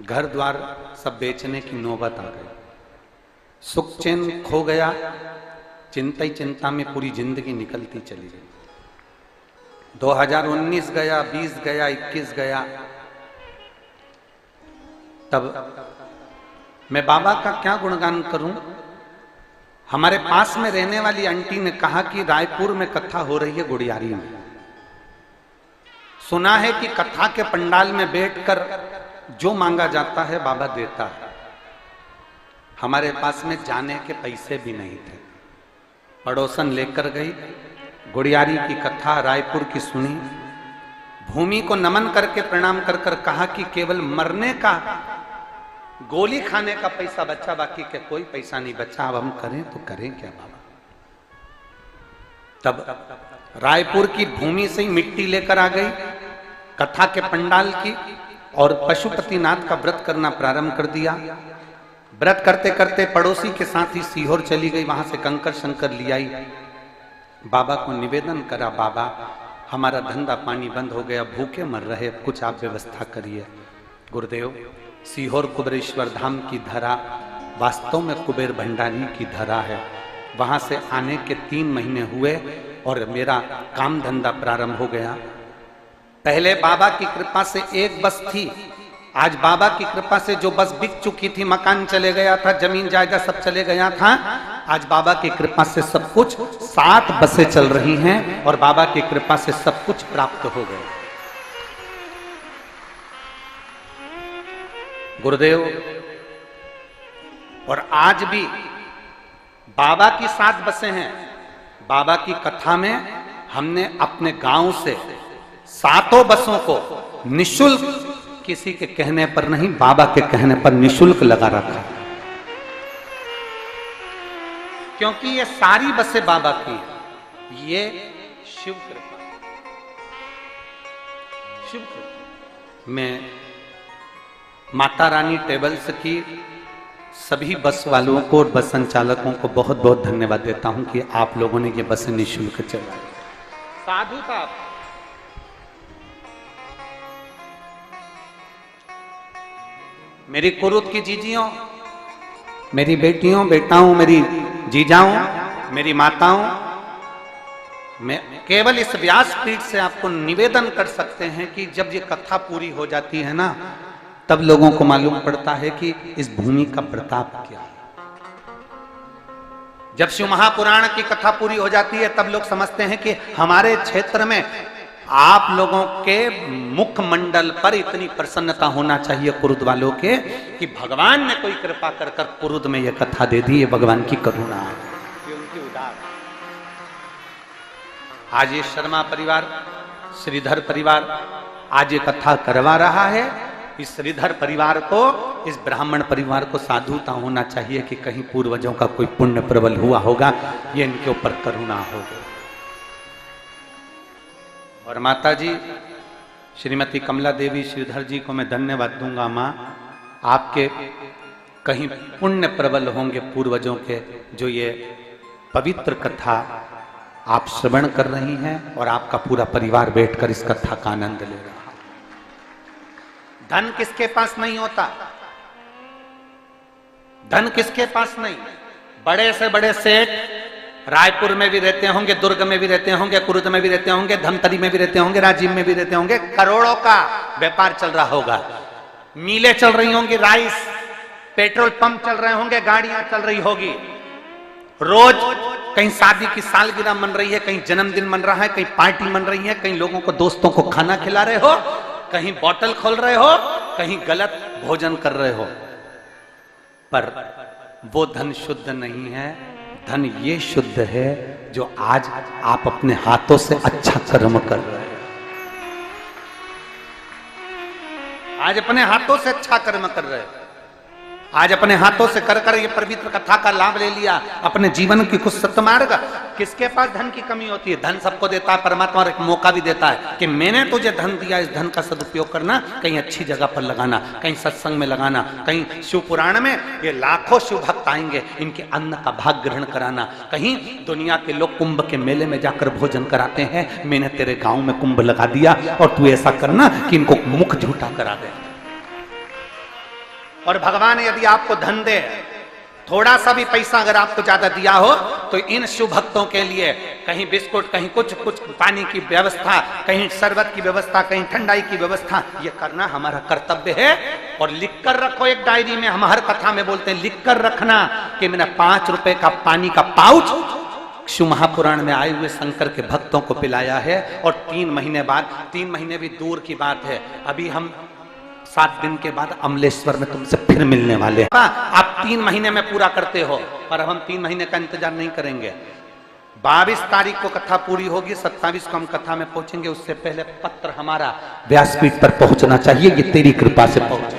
घर द्वार सब बेचने की नौबत आ गई। सुख चैन खो गया, चिंता ही चिंता में पूरी जिंदगी निकलती चली गई। 2019 गया, 20 गया, 21 गया। तब मैं बाबा का क्या गुणगान करूं। हमारे पास में रहने वाली आंटी ने कहा कि रायपुर में कथा हो रही है गुड़ियारी में। सुना है कि कथा के पंडाल में बैठकर जो मांगा जाता है बाबा देता है। हमारे पास में जाने के पैसे भी नहीं थे। पड़ोसन लेकर गई, गुड़ियारी की कथा रायपुर की सुनी, भूमि को नमन करके प्रणाम कर कर कहा कि केवल मरने का, गोली खाने का पैसा बचा, बाकी के कोई पैसा नहीं बचा। अब हम करें तो करें क्या बाबा। तब रायपुर की भूमि से ही मिट्टी लेकर आ गई कथा के पंडाल की, और पशुपतिनाथ का व्रत करना प्रारंभ कर दिया। व्रत करते करते पड़ोसी के साथ ही सीहोर चली गई, वहां से कंकर शंकर ले आई। बाबा को निवेदन करा, बाबा हमारा धंधा पानी बंद हो गया, भूखे मर रहे, कुछ आप व्यवस्था करिए। गुरुदेव, सीहोर कुबेरेश्वर धाम की धरा वास्तव में कुबेर भंडारी की धरा है। वहां से आने के 3 महीने हुए और मेरा काम धंधा प्रारंभ हो गया। पहले बाबा की कृपा से एक बस थी, आज बाबा की कृपा से जो बस बिक चुकी थी, मकान चले गया था, जमीन जायदाद सब चले गया था, आज बाबा की कृपा से सब कुछ, 7 बसें चल रही हैं और बाबा की कृपा से सब कुछ प्राप्त हो गए। गुरुदेव। और आज भी बाबा की 7 बसें हैं। बाबा की कथा में हमने अपने गांव से 7 बसों को निशुल्क, किसी के कहने पर नहीं, बाबा के कहने पर निशुल्क लगा रखा, क्योंकि ये सारी बसें बाबा की हैं। ये शिव कृपा, शिव कृपा। मैं माता रानी ट्रेवल्स की सभी बस वालों को और बस संचालकों को बहुत बहुत धन्यवाद देता हूं कि आप लोगों ने ये बसें निःशुल्क चलाई। साधु का मेरी कुरुत की जीजियों, मेरी बेटियों, बेटाओं, मेरी जीजाओं, मेरी माताओं, मैं केवल इस व्यासपीठ से आपको निवेदन कर सकते हैं कि जब ये कथा पूरी हो जाती है ना, तब लोगों को मालूम पड़ता है कि इस भूमि का प्रताप क्या है। जब शिव महापुराण की कथा पूरी हो जाती है तब लोग समझते हैं कि हमारे क्षेत्र में आप लोगों के मुखमंडल पर इतनी प्रसन्नता होना चाहिए कुरुद वालों के कि भगवान ने कोई कृपा कर कर कुरुद में यह कथा दे दी। ये भगवान की करुणा है, ये उनकी उदार। आज ये शर्मा परिवार, श्रीधर परिवार आज ये कथा करवा रहा है। इस श्रीधर परिवार को, इस ब्राह्मण परिवार को साधुता होना चाहिए कि कहीं पूर्वजों का कोई पुण्य प्रबल हुआ होगा, ये इनके ऊपर करुणा होगी। और माता जी श्रीमती कमला देवी श्रीधर जी को मैं धन्यवाद दूंगा। माँ, आपके कहीं पुण्य प्रबल होंगे पूर्वजों के, जो ये पवित्र कथा आप श्रवण कर रही हैं और आपका पूरा परिवार बैठकर इस कथा का आनंद ले रहा है। धन किसके पास नहीं होता, धन किसके पास नहीं। बड़े से बड़े सेठ रायपुर में भी रहते होंगे, दुर्ग में भी रहते होंगे, कुरुद में भी रहते होंगे, धमतरी में भी रहते होंगे, राजीव में भी रहते होंगे। करोड़ों का व्यापार चल रहा होगा, मीलें चल रही होंगी, राइस, पेट्रोल पंप चल रहे होंगे, गाड़ियां चल रही होगी। रोज कहीं शादी की सालगिरह मन रही है, कहीं जन्मदिन मन रहा है, कहीं पार्टी मन रही है, कहीं लोगों को, दोस्तों को खाना खिला रहे हो, कहीं बोतल खोल रहे हो, कहीं गलत भोजन कर रहे हो। पर वो धन शुद्ध नहीं है। धन ये शुद्ध है जो आज आप अपने हाथों से अच्छा कर्म कर रहे हैं। आज अपने हाथों से अच्छा कर्म कर रहे हैं। आज अपने हाथों से कर कर ये पवित्र कथा का लाभ ले लिया, अपने जीवन की कुछ सत्मार्ग। किसके पास धन की कमी होती है? धन सबको देता है परमात्मा, और एक मौका भी देता है कि मैंने तुझे धन दिया, इस धन का सदुपयोग करना, कहीं अच्छी जगह पर लगाना, कहीं सत्संग में लगाना, कहीं शिव पुराण में ये लाखों शिव भक्त आएंगे, इनके अन्न का भाग ग्रहण कराना। कहीं दुनिया के लोग कुंभ के मेले में जाकर भोजन कराते हैं, मैंने तेरे गांव में कुंभ लगा दिया और तू ऐसा करना कि इनको मुख झूठा करा दे। और भगवान यदि आपको धन दे, थोड़ा सा भी पैसा अगर आपको ज्यादा दिया हो, तो इन शिव भक्तों के लिए कहीं बिस्कुट, कहीं कुछ पानी की व्यवस्था, कहीं शरबत की व्यवस्था, कहीं ठंडाई की व्यवस्था, ये करना हमारा कर्तव्य है। और लिख कर रखो एक डायरी में, हम हर कथा में बोलते हैं लिख कर रखना कि मैंने 5 रुपए का पानी का पाउच शिव महापुराण में आए हुए शंकर के भक्तों को पिलाया है। और 3 महीने बाद, 3 महीने भी दूर की बात है, अभी हम 7 दिन के बाद अमलेश्वर में तुमसे फिर मिलने वाले हैं। आप 3 महीने में पूरा करते हो, पर हम 3 महीने का इंतजार नहीं करेंगे। 22 तारीख को कथा पूरी होगी, 27 को हम कथा में पहुंचेंगे। उससे पहले पत्र हमारा व्यासपीठ पर पहुंचना चाहिए। ये तेरी कृपा से पहुंचे,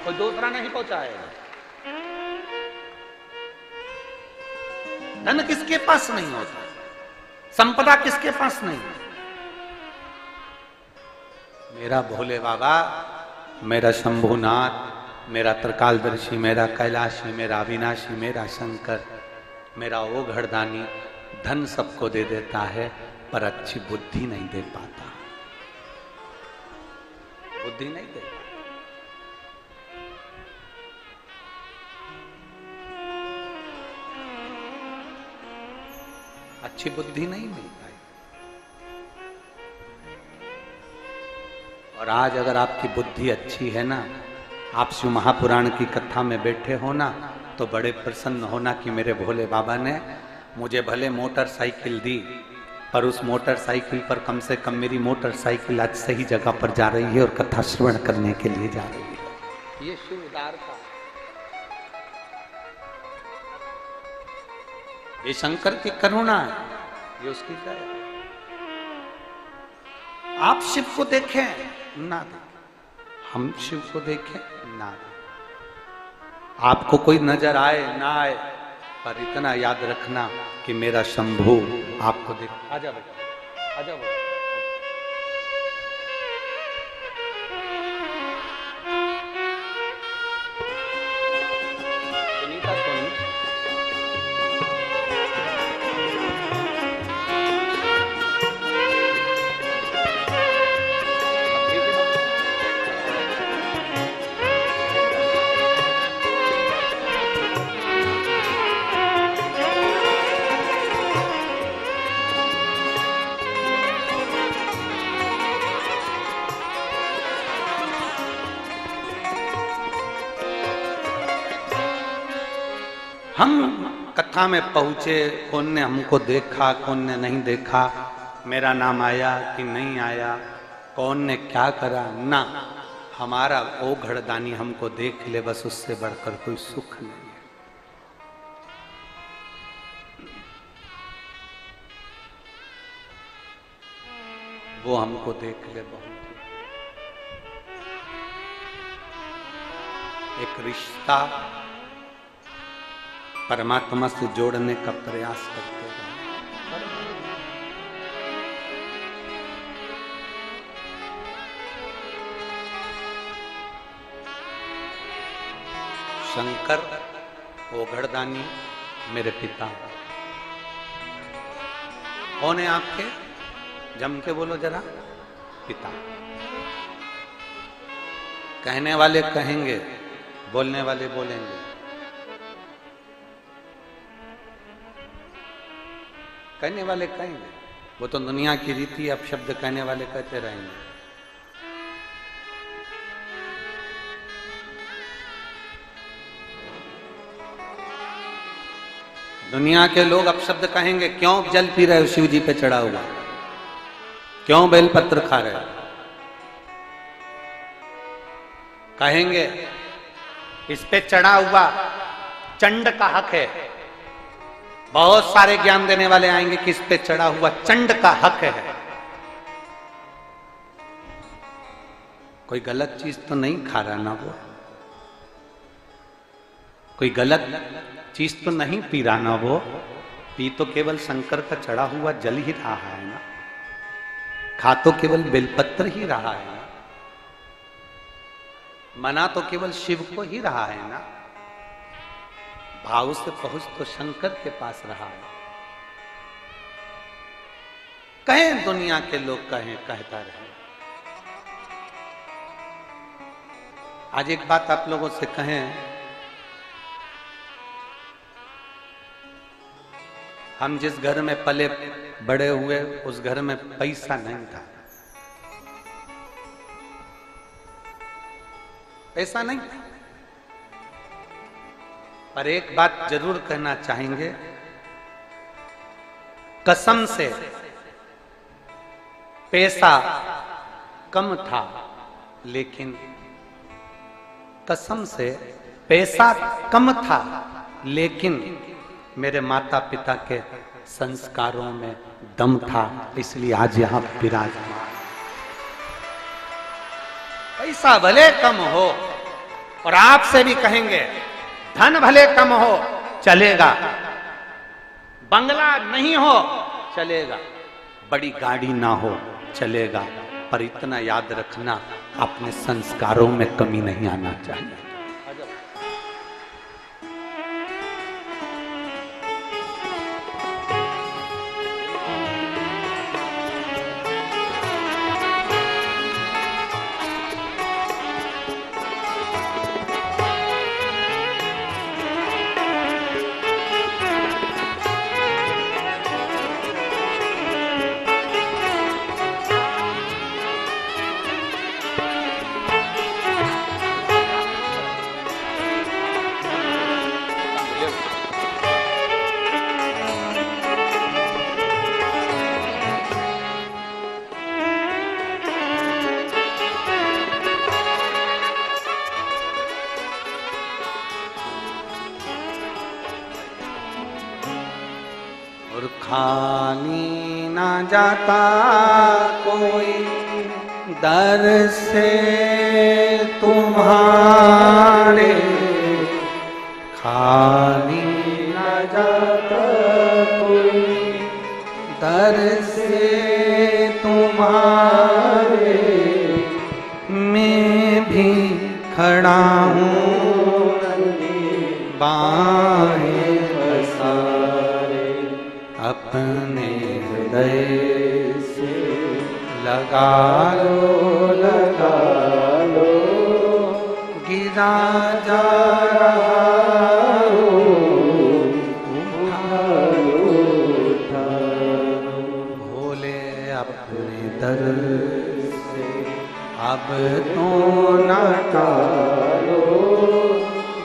कोई दूसरा नहीं पहुंचाएगा। धन किसके पास नहीं होता, संपदा किसके पास नहीं। मेरा भोले बाबा, मेरा शंभुनाथ, मेरा त्रिकालदर्शी, मेरा कैलाशी, मेरा अविनाशी, मेरा शंकर, मेरा ओघड़दानी धन सबको दे देता है, पर अच्छी बुद्धि नहीं दे पाता। बुद्धि नहीं दे पाता। अच्छी बुद्धि नहीं मिल पाई। और आज अगर आपकी बुद्धि अच्छी है ना, आप शिव महापुराण की कथा में बैठे हो ना, तो बड़े प्रसन्न होना कि मेरे भोले बाबा ने मुझे भले मोटरसाइकिल दी, पर उस मोटरसाइकिल पर कम से कम मेरी मोटरसाइकिल आज सही जगह पर जा रही है और कथा श्रवण करने के लिए जा रही है। ये शिव उदारता, ये शंकर की करुणा है, ये उसकी दया। आप शिव को देखें ना देखें, हम शिव को देखें ना देखें, आपको कोई नजर आए ना आए, पर इतना याद रखना कि मेरा शंभू आपको देख। आजा बेटा, आजा बेटा। सुनीता सोनी, हम कथा में पहुंचे, कौन ने हमको देखा, कौन ने नहीं देखा, मेरा नाम आया कि नहीं आया, कौन ने क्या करा, ना, हमारा ओ घड़दानी हमको देख ले, बस उससे बढ़कर कोई सुख नहीं है। वो हमको देख ले बहुत। एक रिश्ता परमात्मा से जोड़ने का प्रयास करते हैं। शंकर ओघड़दानी मेरे पिता। कौन है आपके? जम के बोलो जरा। पिता। कहने वाले कहेंगे, बोलने वाले बोलेंगे। कहने वाले कहेंगे, वो तो दुनिया की रीति, अब शब्द कहने वाले कहते रहेंगे। दुनिया के लोग अब शब्द कहेंगे, क्यों जल पी रहे हो शिव जी पे चढ़ा हुआ, क्यों बेलपत्र खा रहे हो। कहेंगे इस पे चढ़ा हुआ चंड का हक है। बहुत सारे ज्ञान देने वाले आएंगे कि इस पे चढ़ा हुआ चंड का हक है। कोई गलत चीज तो नहीं खा रहा ना वो, कोई गलत चीज तो नहीं पी रहा ना वो, पी तो केवल शंकर का चढ़ा हुआ जल ही रहा है ना, खा तो केवल बेलपत्र ही रहा है ना, मना तो केवल शिव को ही रहा है ना, भाव से पहुंच तो शंकर के पास रहा है। कहें दुनिया के लोग, कहें, कहता रहे। आज एक बात आप लोगों से कहें, हम जिस घर में पले बड़े हुए उस घर में पैसा नहीं था, पैसा नहीं था, पर एक बात जरूर कहना चाहेंगे, कसम से पैसा कम था, लेकिन कसम से पैसा कम था, लेकिन मेरे माता पिता के संस्कारों में दम था, इसलिए आज यहां विराजमान। पैसा भले कम हो, और आपसे भी कहेंगे धन भले कम हो चलेगा, बंगला नहीं हो चलेगा, बड़ी गाड़ी ना हो चलेगा, पर इतना याद रखना अपने संस्कारों में कमी नहीं आना चाहिए। और खाली ना जाता कोई दर से तुम्हारे, खाली ना जाता कोई दर से तुम्हारे, मैं भी खड़ा हूँ बाहें पसारे, अपने हृदय से लगा लो, गिरा जा रहा हूँ, उठा भोले अपने दर से अब तो न टालो,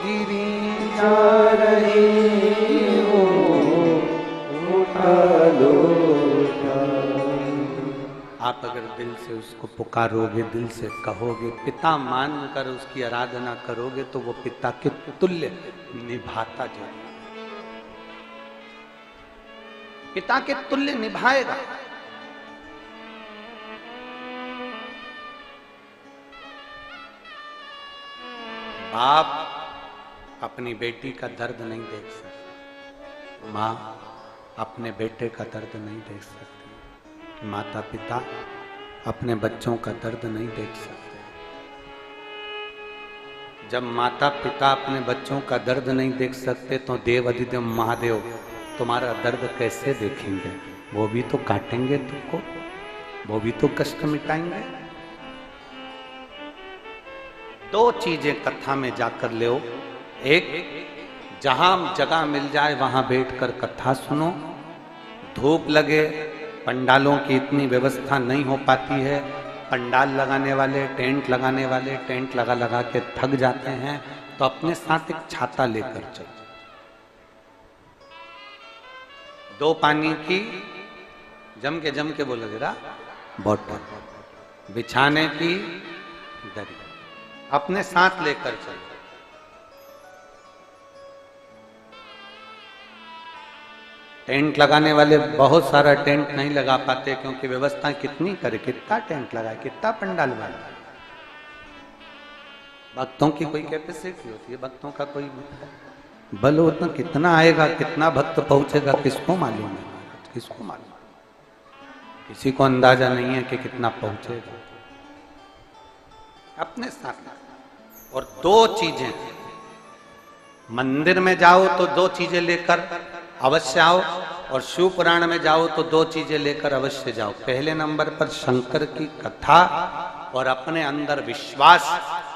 गिरी जा रही हूँ, उठा लो। आप अगर दिल से उसको पुकारोगे, दिल से कहोगे, पिता मानकर उसकी आराधना करोगे, तो वो पिता के तुल्य निभाता जाएगा, पिता के तुल्य निभाएगा। बाप अपनी बेटी का दर्द नहीं देख सकती, माँ अपने बेटे का दर्द नहीं देख सकती, माता पिता अपने बच्चों का दर्द नहीं देख सकते। जब माता पिता अपने बच्चों का दर्द नहीं देख सकते तो देव अधिदेव महादेव तुम्हारा दर्द कैसे देखेंगे? वो भी तो काटेंगे तुमको, वो भी तो कष्ट मिटाएंगे। दो चीजें कथा में जाकर ले, एक जहां जगह मिल जाए वहां बैठकर कथा सुनो, धूप लगे, पंडालों की इतनी व्यवस्था नहीं हो पाती है, पंडाल लगाने वाले टेंट लगा के थक जाते हैं, तो अपने साथ एक छाता लेकर चलो, दो पानी की जम के बोलो जरा बोतल, बिछाने की दरी अपने साथ लेकर चलो। टेंट लगाने वाले बहुत सारा टेंट नहीं लगा पाते, क्योंकि व्यवस्था कितनी करे, कितना टेंट लगाए, कितना पंडाल बनाए। भक्तों की कोई कैपेसिटी होती है, भक्तों का कोई बल उतना कितना आएगा, कितना भक्त पहुंचेगा, किसको मालूम है, किसको मालूम, किसी को अंदाजा नहीं है कि कितना पहुंचेगा। अपने साथ। और दो चीजें, मंदिर में जाओ तो दो चीजें लेकर अवश्य आओ, और शिव पुराण में जाओ तो दो चीजें लेकर अवश्य जाओ। पहले नंबर पर शंकर की कथा और अपने अंदर विश्वास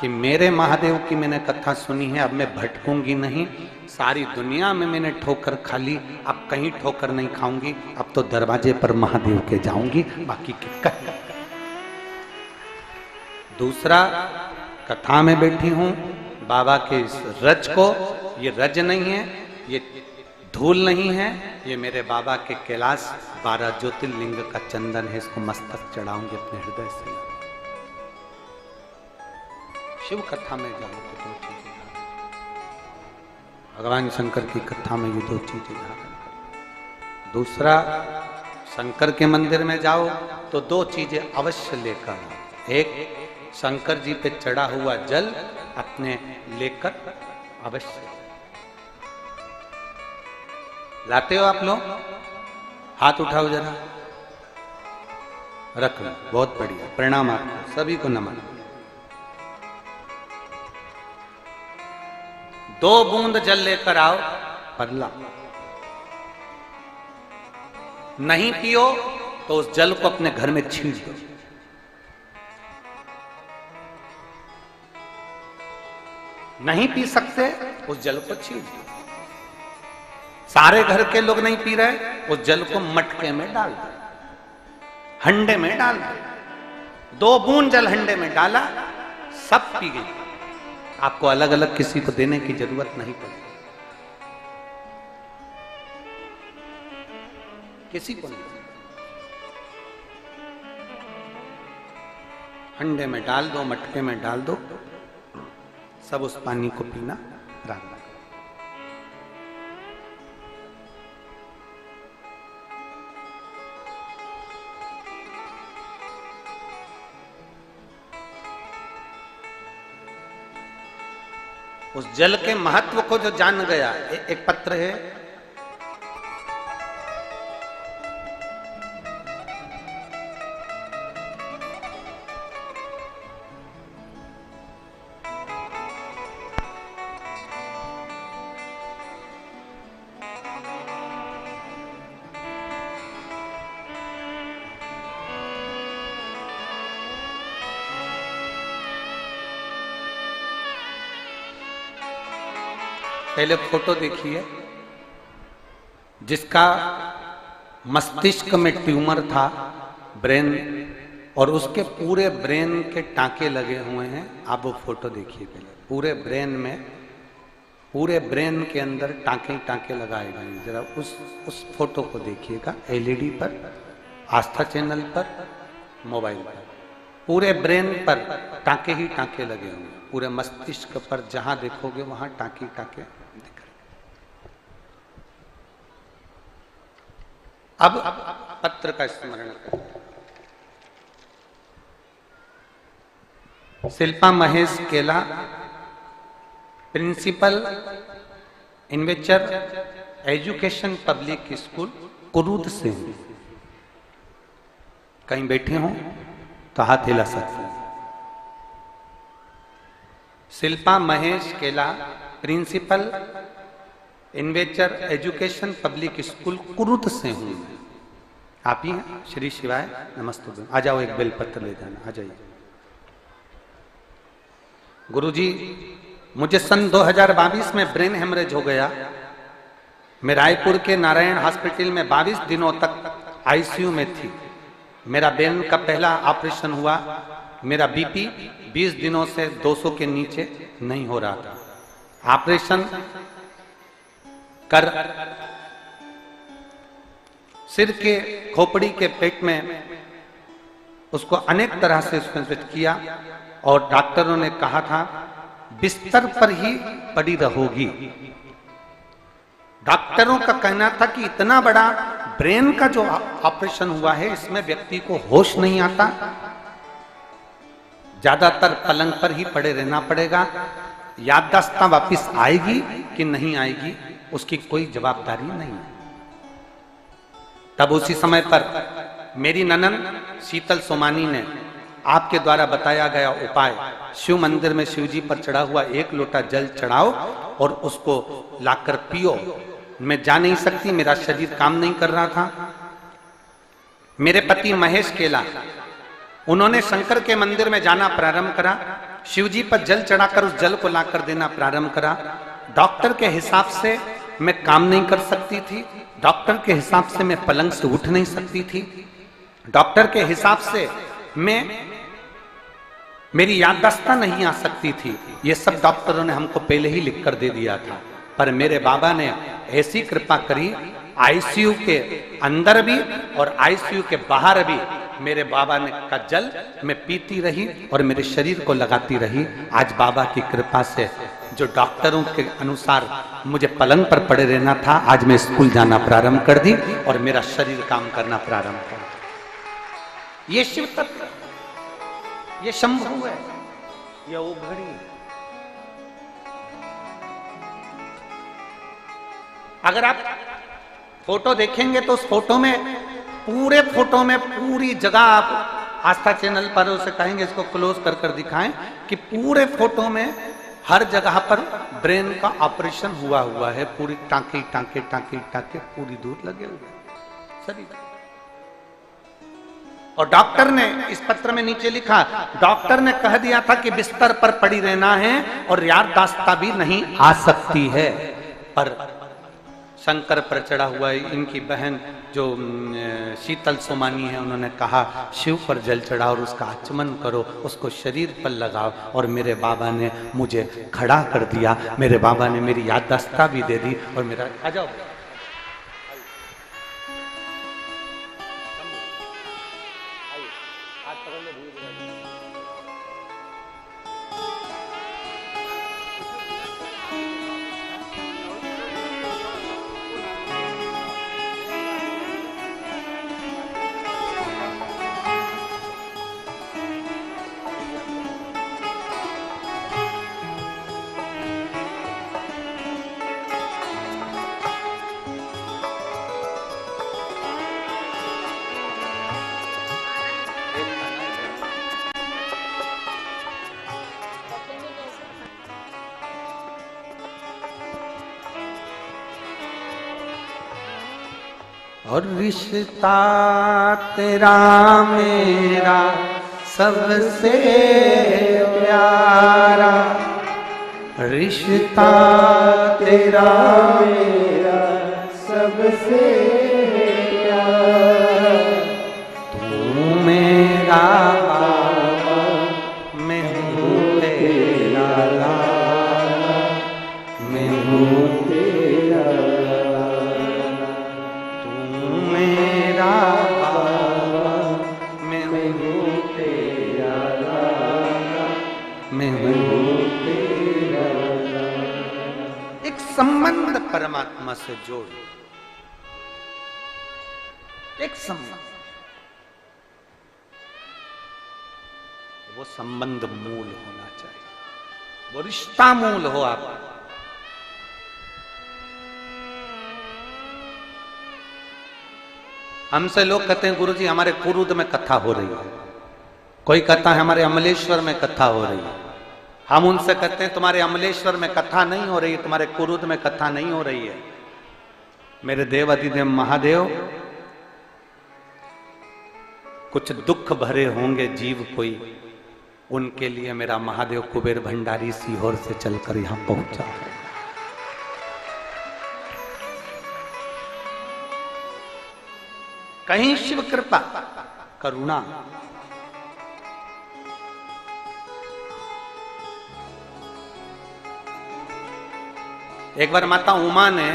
कि मेरे महादेव की मैंने कथा सुनी है, अब मैं भटकूंगी नहीं, सारी दुनिया में मैंने ठोकर खा ली, अब कहीं ठोकर नहीं खाऊंगी, अब तो दरवाजे पर महादेव के जाऊंगी, बाकी के कहीं। दूसरा, कथा में बैठी हूं बाबा के इस रज को, ये रज नहीं है, ये धूल नहीं है, ये मेरे बाबा के कैलाश 12 ज्योतिर्लिंग का चंदन है, इसको मस्तक चढ़ाऊंगी अपने हृदय से। शिव कथा में जाओ तो दो चीजें, भगवान शंकर की कथा में ये दो चीजें। दूसरा, शंकर के मंदिर में जाओ तो दो चीजें अवश्य लेकर आओ। एक, शंकर जी पे चढ़ा हुआ जल अपने लेकर अवश्य लाते हो। आप लोग हाथ उठाओ जरा, रख लो, बहुत बढ़िया, प्रणाम आपको, सभी को नमन। 2 बूंद जल लेकर आओ, परला। नहीं पियो तो उस जल को अपने घर में छींट दो। नहीं पी सकते, उस जल को छींट दो। सारे घर के लोग नहीं पी रहे, उस जल को मटके में डाल दो, हंडे में डाल दो। 2 बूंद जल हंडे में डाला, सब पी गई। आपको अलग अलग किसी को देने की जरूरत नहीं पड़ी, किसी को नहीं। हंडे में डाल दो, मटके में डाल दो, सब उस पानी को पीना रात। उस जल के महत्व को जो जान गया। एक पत्र है, पहले फोटो देखिए, जिसका मस्तिष्क में ट्यूमर था, ब्रेन, और उसके पूरे ब्रेन के टांके लगे हुए हैं। आप वो फोटो देखिए पहले, पूरे ब्रेन के अंदर टांके टांके लगाए गए। जरा उस फोटो को देखिएगा, एलईडी पर, आस्था चैनल पर, मोबाइल पर, पूरे ब्रेन पर टांके ही टांके लगे हुए, पूरे मस्तिष्क पर जहां देखोगे वहां टांके टांके दिख रहे। अब पत्र का स्मरण करें। Shilpa Mahesh Kela, principal inventure education public school, Kurud से। कहीं बैठे हों तो हाथ हिला सकते हैं। Shilpa Mahesh Kela, principal inventure education public school, Kurud से हूं। आप ही हैं? श्री शिवाय, नमस्ते। आ जाओ, एक बेलपत्र ले जाना, आ जाइए। गुरुजी, मुझे सन 2022 में ब्रेन हेमरेज हो गया। मैं रायपुर के नारायण हॉस्पिटल में 22 दिनों तक आईसीयू में थी। मेरा ब्रेन का पहला ऑपरेशन हुआ। मेरा बीपी 20 दिनों से 200 के नीचे नहीं हो रहा था। ऑपरेशन कर सिर के खोपड़ी के पेट में उसको अनेक तरह से किया, और डॉक्टरों ने कहा था बिस्तर पर ही पड़ी रहोगी। डॉक्टरों का कहना था कि इतना बड़ा ब्रेन का जो ऑपरेशन हुआ है, इसमें व्यक्ति को होश नहीं आता, ज्यादातर पलंग पर ही पड़े रहना पड़ेगा। याददाश्त वापिस आएगी कि नहीं आएगी, उसकी कोई जवाबदारी नहीं। तब उसी समय पर मेरी ननन शीतल सोमानी ने आपके द्वारा बताया गया उपाय, शिव मंदिर में शिव जी पर चढ़ा हुआ 1 लोटा जल चढ़ाओ और उसको लाकर पियो। मैं जा नहीं सकती, मेरा शरीर काम नहीं कर रहा था। मेरे पति महेश केला, उन्होंने शंकर के मंदिर में जाना प्रारंभ करा, शिव जी पर जल चढ़ाकर उस जल को लाकर देना प्रारंभ करा। डॉक्टर के हिसाब से मैं काम नहीं कर सकती थी, डॉक्टर के हिसाब से मैं पलंग से उठ नहीं सकती थी, डॉक्टर के हिसाब से मेरी याददाश्त नहीं आ सकती थी। ये सब डॉक्टरों ने हमको पहले ही लिख कर दे दिया था। पर मेरे बाबा ने ऐसी कृपा करी, आईसीयू के अंदर भी और आईसीयू के बाहर भी मेरे बाबा ने का जल मैं पीती रही और मेरे शरीर को लगाती रही। आज बाबा की कृपा से जो डॉक्टरों के अनुसार मुझे पलंग पर पड़े रहना था, आज मैं स्कूल जाना प्रारंभ कर दी और मेरा शरीर काम करना प्रारंभ कर। ये शिव तत्व, ये शंभु है, ये उघड़ी। अगर आप फोटो देखेंगे तो उस फोटो में, पूरे फोटो में पूरी जगह, आप आस्था चैनल पर उसे कहेंगे इसको क्लोज कर कर दिखाएं कि पूरे फोटो में हर जगह पर ब्रेन का ऑपरेशन हुआ है। पूरी टांके टांके टांके टांके पूरी दूर लगे हुए सभी। और डॉक्टर ने इस पत्र में नीचे लिखा, डॉक्टर ने कह दिया था कि बिस्तर पर पड़ी रहना है और याददाश्त भी नहीं आ सकती है। पर शंकर पर चढ़ा हुआ इनकी बहन जो शीतल सोमानी है, उन्होंने कहा शिव पर जल चढ़ाओ और उसका आचमन करो, उसको शरीर पर लगाओ। और मेरे बाबा ने मुझे खड़ा कर दिया, मेरे बाबा ने मेरी याददाश्त भी दे दी और मेरा आ जाओ और रिश्ता तेरा मेरा सबसे प्यारा, रिश्ता तेरा मेरा सबसे प्यारा, तू मेरा बाबा, मैं हूँ तेरा लाला, मैं हूँ तेरा, तू मेरा बाबा, मैं हूँ तेरा लाला, मैं हूँ तेरा। एक संबंध परमात्मा से जोड़, एक संबंध, वो संबंध मूल होना चाहिए, वो रिश्ता मूल हो आपका। हमसे लोग कहते हैं गुरुजी हमारे कुरुद में कथा हो रही है, कोई कहता है हमारे अमलेश्वर में कथा हो रही है। हम उनसे कहते हैं तुम्हारे अमलेश्वर में कथा नहीं हो रही है, तुम्हारे कुरुद में कथा नहीं हो रही है। मेरे देव अधिदेव महादेव, कुछ दुख भरे होंगे जीव कोई, उनके लिए मेरा महादेव कुबेर भंडारी सीहोर से चलकर यहां पहुंचा है। कहीं शिव कृपा करुणा, एक बार माता उमा ने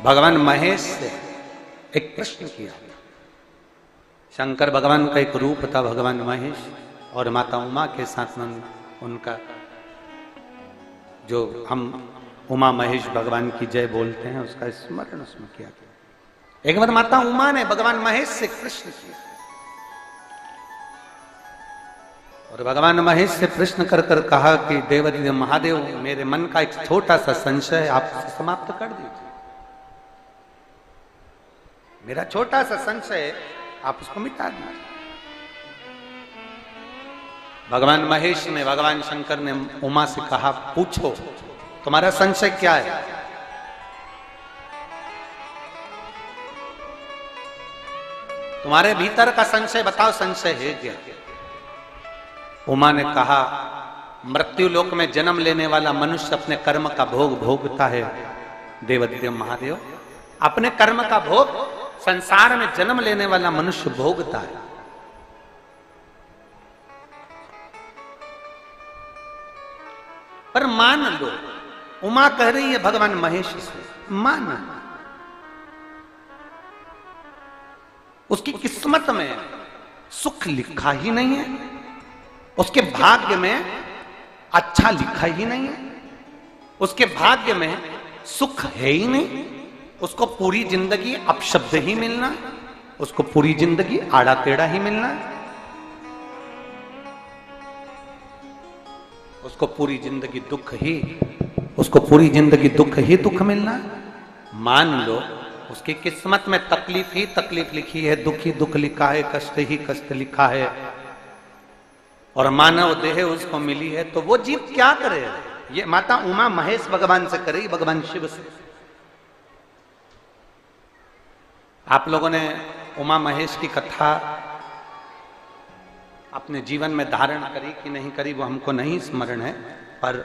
भगवान महेश से एक प्रश्न किया। शंकर भगवान का एक रूप था भगवान महेश, और माता उमा के साथ में उनका जो हम उमा महेश भगवान की जय बोलते हैं उसका स्मरण उसमें किया गया। एक बार माता उमा ने भगवान महेश से प्रश्न किया, और भगवान महेश से प्रश्न कर कर कहा कि देवाधिदेव महादेव, मेरे मन का एक छोटा सा संशय आप समाप्त कर दीजिए, मेरा छोटा सा संशय आप उसको मिटा दीजिए। भगवान महेश ने, भगवान शंकर ने उमा से कहा पूछो तुम्हारा संशय क्या है। तुम्हारे भीतर का संशय बताओ, संशय है क्या। उमा ने कहा मृत्यु लोक में जन्म लेने वाला मनुष्य अपने कर्म का भोग भोगता है देवाधिदेव महादेव, अपने कर्म का भोग संसार में जन्म लेने वाला मनुष्य भोगता है। पर मान लो, उमा कह रही है भगवान महेश से, मान उसकी किस्मत में सुख लिखा ही नहीं है, उसके भाग्य में अच्छा लिखा ही नहीं है, उसके भाग्य में सुख है ही नहीं, उसको पूरी जिंदगी अपशब्द ही मिलना है, उसको पूरी जिंदगी आड़ा टेढ़ा ही मिलना है, उसको पूरी जिंदगी दुख ही, उसको पूरी जिंदगी दुख ही दुख मिलना है। मान लो उसकी किस्मत में तकलीफ ही तकलीफ लिखी है, दुख ही दुख लिखा है, कष्ट ही कष्ट लिखा है, और मानव देह उसको मिली है, तो वो जीव क्या करे। ये माता उमा महेश भगवान से करे, भगवान शिव से। आप लोगों ने उमा महेश की कथा अपने जीवन में धारण करी कि नहीं करी वो हमको नहीं स्मरण है, पर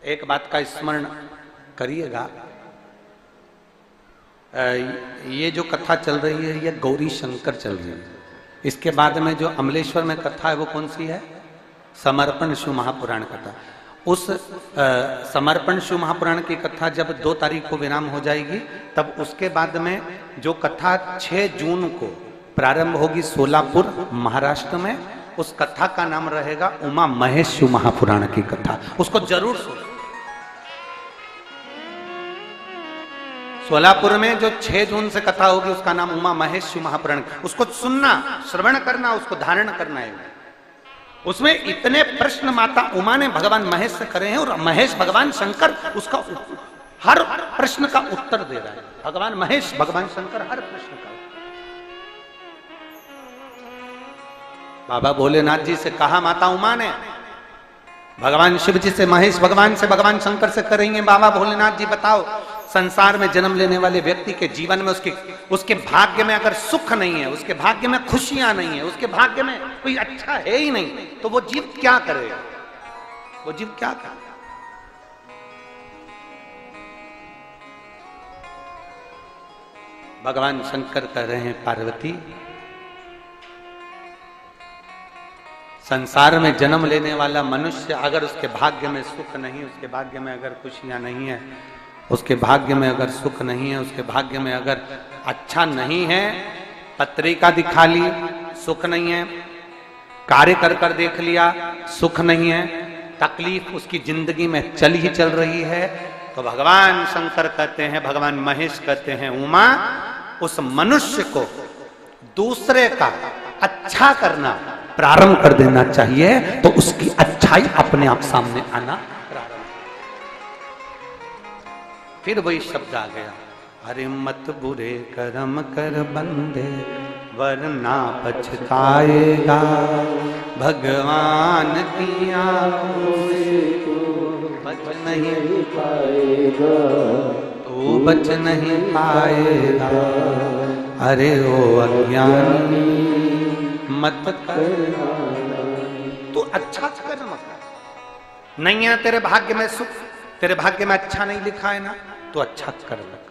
एक बात का स्मरण करिएगा, ये जो कथा चल रही है ये गौरी शंकर चल रही है। इसके बाद में जो अमलेश्वर में कथा है वो कौन सी है, समर्पण शिव महापुराण कथा। उस समर्पण शिव महापुराण की कथा जब 2 तारीख को विराम हो जाएगी, तब उसके बाद में जो कथा 6 जून को प्रारंभ होगी सोलापुर महाराष्ट्र में, उस कथा का नाम रहेगा उमा महेश शिव महापुराण की कथा। उसको जरूर सुनो। सोलापुर में जो 6 जून से कथा होगी उसका नाम उमा महेश शिव महापुराण, उसको सुनना, श्रवण करना, उसको धारण करना है। उसमें इतने प्रश्न माता उमा ने भगवान महेश से करे हैं, और महेश भगवान शंकर उसका हर प्रश्न का उत्तर दे रहा है। भगवान महेश भगवान शंकर हर प्रश्न का। बाबा भोलेनाथ जी से कहा माता उमा ने, भगवान शिव जी से, महेश भगवान से, भगवान शंकर से करेंगे, बाबा भोलेनाथ जी बताओ संसार में जन्म लेने वाले व्यक्ति के जीवन में उसके भाग्य में अगर सुख नहीं है, उसके भाग्य में खुशियां नहीं है, उसके भाग्य में कोई अच्छा है ही नहीं, तो वो जीव क्या करेगा? वो जीव क्या करेगा? भगवान शंकर कह रहे हैं, पार्वती, संसार में जन्म लेने वाला मनुष्य अगर उसके भाग्य में सुख नहीं, उसके भाग्य में अगर खुशियां नहीं है, उसके भाग्य में अगर सुख नहीं है, उसके भाग्य में अगर अच्छा नहीं है, पत्रिका दिखा ली सुख नहीं है, कार्य कर कर देख लिया सुख नहीं है, तकलीफ उसकी जिंदगी में चल ही चल रही है, तो भगवान शंकर कहते हैं, भगवान महेश कहते हैं, उमा, उस मनुष्य को दूसरे का अच्छा करना प्रारंभ कर देना चाहिए, तो उसकी अच्छाई अपने आप सामने आना प्रारंभ। फिर वही शब्द आ गया, अरे मत बुरे कर्म कर बंदे वरना पछताएगा, भगवान की आंखों से बच नहीं पाएगा, तो बच नहीं पाएगा, अरे ओ अज्ञानी मत करना। तू अच्छा कर्म कर, नहीं है तेरे भाग्य में सुख, तेरे भाग्य में अच्छा नहीं लिखा है ना, तो अच्छा कर्म कर।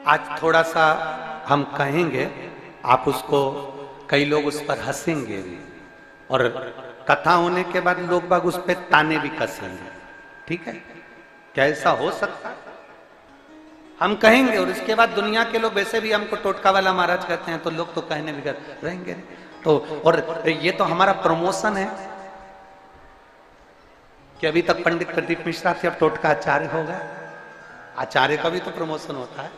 आज थोड़ा सा हम कहेंगे, आप उसको, कई लोग उस पर हंसेंगे भी, और कथा होने के बाद लोग बाग उस पर ताने भी कसेंगे, ठीक है? क्या ऐसा हो सकता है? हम कहेंगे और इसके बाद दुनिया के लोग वैसे भी हमको टोटका वाला महाराज कहते हैं, तो लोग तो कहने भी रहेंगे। तो और ये तो हमारा प्रमोशन है कि अभी तक पंडित प्रदीप मिश्रा थे, अब टोटका आचार्य हो गए। आचार्य का भी तो प्रमोशन होता है।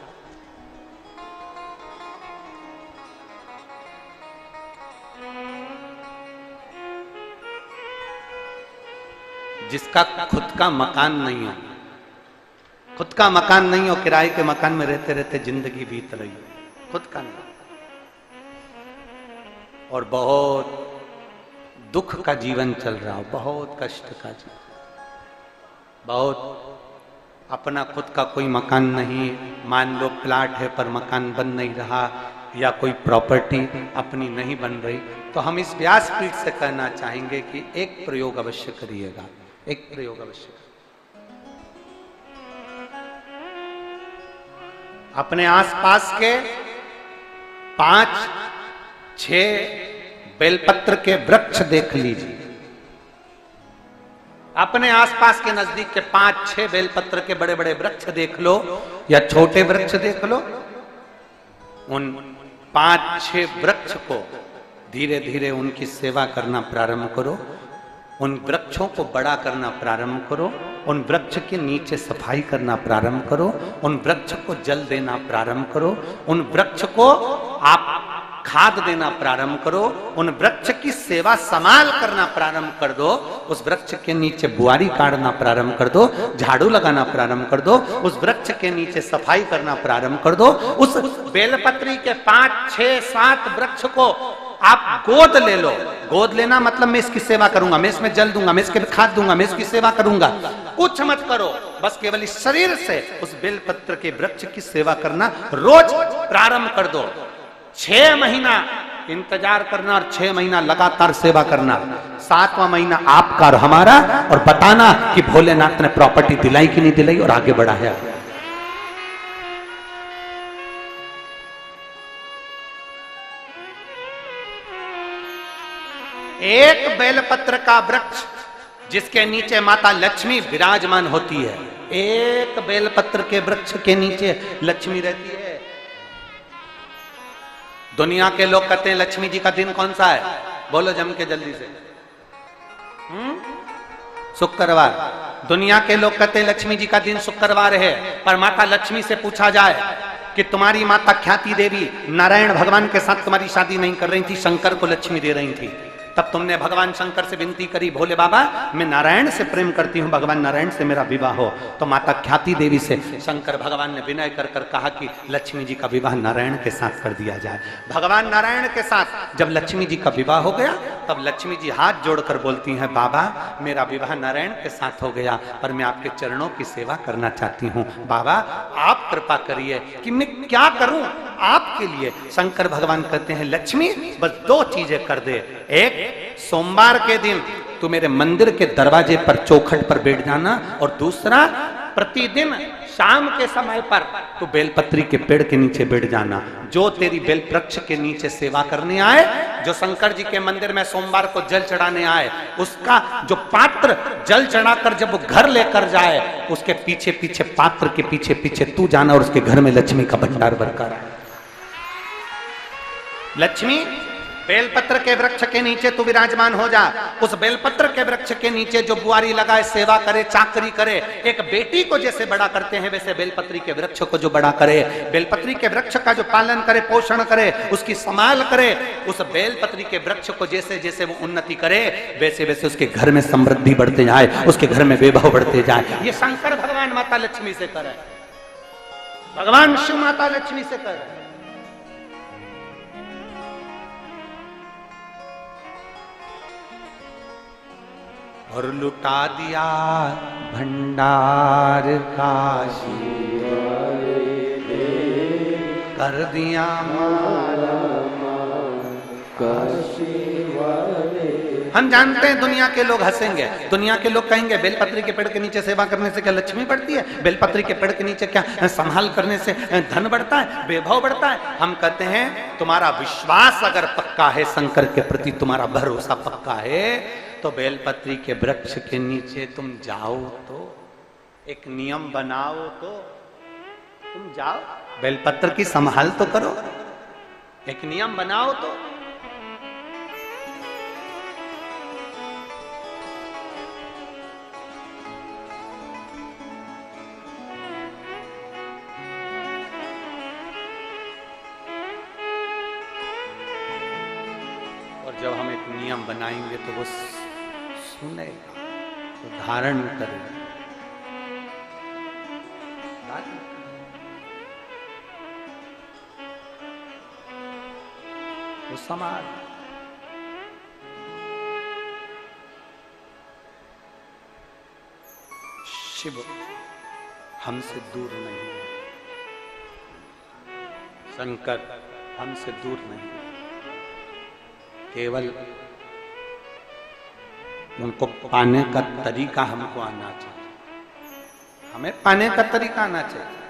जिसका खुद का मकान नहीं हो, खुद का मकान नहीं हो, किराए के मकान में रहते रहते जिंदगी बीत रही हो, खुद का नहीं, और बहुत दुख का जीवन चल रहा हो, बहुत कष्ट का जीवन, बहुत अपना खुद का कोई मकान नहीं, मान लो प्लाट है पर मकान बन नहीं रहा, या कोई प्रॉपर्टी अपनी नहीं बन रही, तो हम इस व्यासपीठ से कहना चाहेंगे कि एक प्रयोग अवश्य करिएगा, एक प्रयोग अवश्य। अपने आसपास के 5-6 बेलपत्र के वृक्ष देख लीजिए, अपने आसपास के नजदीक के 5-6 बेलपत्र के बड़े बड़े वृक्ष देख लो या छोटे वृक्ष देख लो, उन 5-6 वृक्ष को धीरे धीरे उनकी सेवा करना प्रारंभ करो, उन वृक्षों को बड़ा करना प्रारंभ करो, उन वृक्ष के नीचे सफाई करना प्रारंभ करो, उन वृक्ष को जल देना प्रारंभ करो, उन वृक्ष को आप खाद देना प्रारंभ करो, उन वृक्ष की सेवा संभाल करना प्रारंभ कर दो, उस वृक्ष के नीचे बुआरी काटना प्रारंभ कर दो, झाड़ू लगाना प्रारंभ कर दो, उस वृक्ष के नीचे सफाई करना प्रारंभ कर दो, उस बेलपत्री के 5-6-7 वृक्ष को आप गोद ले लो। गोद लेना मतलब मैं इसकी सेवा करूंगा, मैं इसमें जल दूंगा, मैं इसके खाद दूंगा, मैं इसकी सेवा करूंगा, कुछ मत करो, बस केवल इस शरीर से उस बेलपत्र के वृक्ष की सेवा करना रोज प्रारंभ कर दो। 6 महीना इंतजार करना और 6 महीना लगातार सेवा करना, 7वां महीना आपका और हमारा, और बताना कि भोलेनाथ ने प्रॉपर्टी दिलाई कि नहीं दिलाई और आगे बढ़ा है। एक बेलपत्र का वृक्ष जिसके नीचे माता लक्ष्मी विराजमान होती है, एक बेलपत्र के वृक्ष के नीचे लक्ष्मी रहती है। दुनिया के लोग कहते हैं लक्ष्मी जी का दिन कौन सा है, बोलो जम के जल्दी से। शुक्रवार। दुनिया के लोग कहते हैं लक्ष्मी जी का दिन शुक्रवार है, पर माता लक्ष्मी से पूछा जाए कि तुम्हारी माता ख्याति देवी नारायण भगवान के साथ तुम्हारी शादी नहीं कर रही थी, शंकर को लक्ष्मी दे रही थी, तब तुमने भगवान शंकर से विनती करी, भोले बाबा मैं नारायण से प्रेम करती हूँ, भगवान नारायण से मेरा विवाह हो। तो माता ख्याति देवी से शंकर भगवान ने विनय कर कर कहा कि लक्ष्मी जी का विवाह नारायण के साथ कर दिया जाए। भगवान नारायण के साथ जब लक्ष्मी जी का विवाह हो गया, तब लक्ष्मी जी हाथ जोड़कर बोलती हैं, बाबा मेरा विवाह नारायण के साथ हो गया, पर मैं आपके चरणों की सेवा करना चाहती हूँ। बाबा आप कृपा करिए कि मैं क्या करूं आपके लिए। शंकर भगवान कहते हैं, लक्ष्मी बस दो चीजें कर दे। एक, सोमवार के दिन तू मेरे मंदिर के दरवाजे पर चौखट पर बैठ जाना, और दूसरा, प्रतिदिन शाम के समय पर तू बेलपत्री के पेड़ के नीचे बैठ जाना। जो तेरी बेल वृक्ष के नीचे सेवा करने आए, जो शंकर जी के मंदिर में सोमवार को जल चढ़ाने आए, उसका जो पात्र जल चढ़ाकर जब वो घर लेकर जाए, उसके पीछे पीछे, पात्र के पीछे पीछे तू जाना, और उसके घर में लक्ष्मी का भंडार भरकर आए। लक्ष्मी बेलपत्र के वृक्ष के नीचे तू विराजमान हो जा। उस बेलपत्र के वृक्ष के नीचे जो बुआरी लगाए, सेवा करे, चाकरी करे, एक बेटी को जैसे बड़ा करते हैं, वैसे बेलपत्री के वृक्ष को जो बड़ा करे, बेलपत्री के वृक्ष का जो पालन करे, पोषण करे, उसकी संभाल करे, उस बेलपत्री के वृक्ष को जैसे जैसे वो उन्नति करे, वैसे वैसे उसके घर में समृद्धि बढ़ते जाए, उसके घर में वैभव बढ़ते जाए। ये शंकर भगवान माता लक्ष्मी से करे, भगवान शिव माता लक्ष्मी से करे। और लुटा दिया भंडार काशी कर दिया हम जानते हैं दुनिया के लोग हंसेंगे, दुनिया के लोग कहेंगे बेलपत्री के पेड़ के नीचे सेवा करने से क्या लक्ष्मी बढ़ती है, बेलपत्री के पेड़ के नीचे क्या संभाल करने से धन बढ़ता है, वैभव बढ़ता है। हम कहते हैं तुम्हारा विश्वास अगर पक्का है, शंकर के प्रति तुम्हारा भरोसा पक्का है, तो बेलपत्री के वृक्ष के नीचे तुम जाओ, तो एक नियम बनाओ, तो तुम जाओ, बेलपत्र की संभाल तो करो, एक नियम बनाओ। तो और जब हम एक नियम बनाएंगे तो वो सुनेगा, तो धारण करेगा। वो समाज शिव हमसे दूर नहीं है, शंकर हमसे दूर नहीं है, केवल उनको पाने का तरीका हमको आना चाहिए, हमें पाने का तरीका आना चाहिए।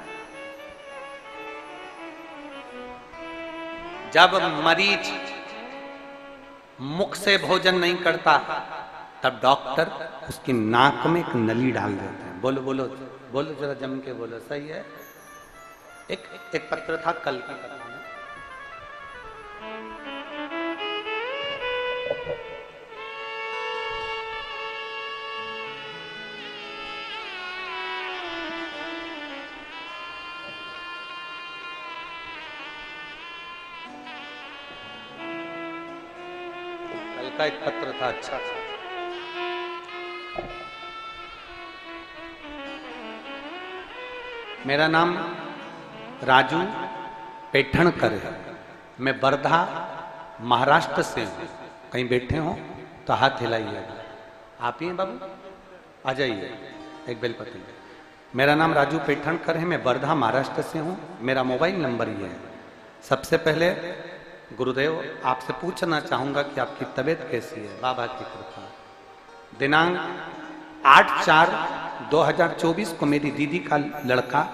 जब मरीज मुख से भोजन नहीं करता, तब डॉक्टर उसकी नाक में एक नली डाल देते हैं। बोलो बोलो बोलो, जरा जम के बोलो, सही है। एक पत्र था कल की कथा में, का एक पत्र था, अच्छा था। मेरा नाम राजू पेठणकर है, मैं वर्धा महाराष्ट्र से हूँ। कहीं बैठे हो तो हाथ हिलाइएगा। आप ही हैं बाबू, आ जाइए, एक बेलपत्री। मेरा नाम राजू पेठणकर है, मैं वर्धा महाराष्ट्र से हूँ। मेरा मोबाइल नंबर ये है। सबसे पहले गुरुदेव आपसे पूछना चाहूंगा कि आपकी तबीयत कैसी है? बाबा की कृपा। दिनांक 8/4/2024 को मेरी दीदी का लड़का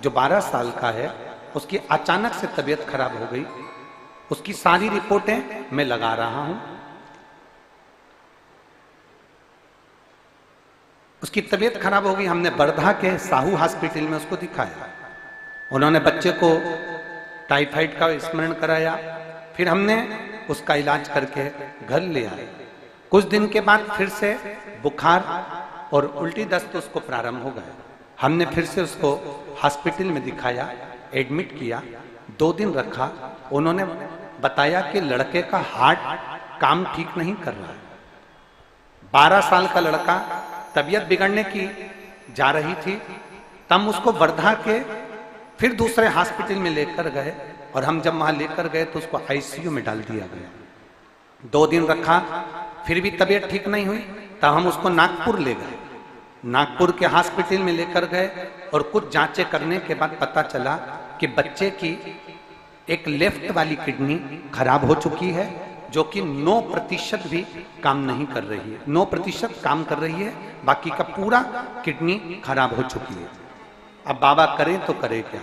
जो 12 साल का है, उसकी अचानक से तबीयत खराब हो गई। उसकी सारी रिपोर्टें मैं लगा रहा हूं। उसकी तबीयत खराब हो गई। हमने वर्धा के साहू हॉस्पिटल में उसको दिखाया। उन्होंने बच्चे को टाइफाइड का स्मरण कराया। फिर हमने उसका इलाज करके घर ले आए। कुछ दिन के बाद फिर से बुखार और उल्टी दस्त उसको प्रारंभ हो गए। हमने फिर से उसको हॉस्पिटल में दिखाया, एडमिट किया, 2 दिन रखा। उन्होंने बताया कि लड़के का हार्ट काम ठीक नहीं कर रहा है। 12 साल का लड़का, तबीयत बिगड़ने की जा रही थी, तब उसको वर्धा के फिर दूसरे हॉस्पिटल में लेकर गए, और हम जब वहां लेकर गए तो उसको आईसीयू में डाल दिया गया। 2 दिन रखा, फिर भी तबीयत ठीक नहीं हुई, तब हम उसको नागपुर ले गए। नागपुर के हॉस्पिटल में लेकर गए और कुछ जांचें करने के बाद पता चला कि बच्चे की एक लेफ्ट वाली किडनी खराब हो चुकी है, जो कि 9% भी काम नहीं कर रही है। 9% काम कर रही है, बाकी का पूरा किडनी खराब हो चुकी है। अब बाबा करें तो करें क्या?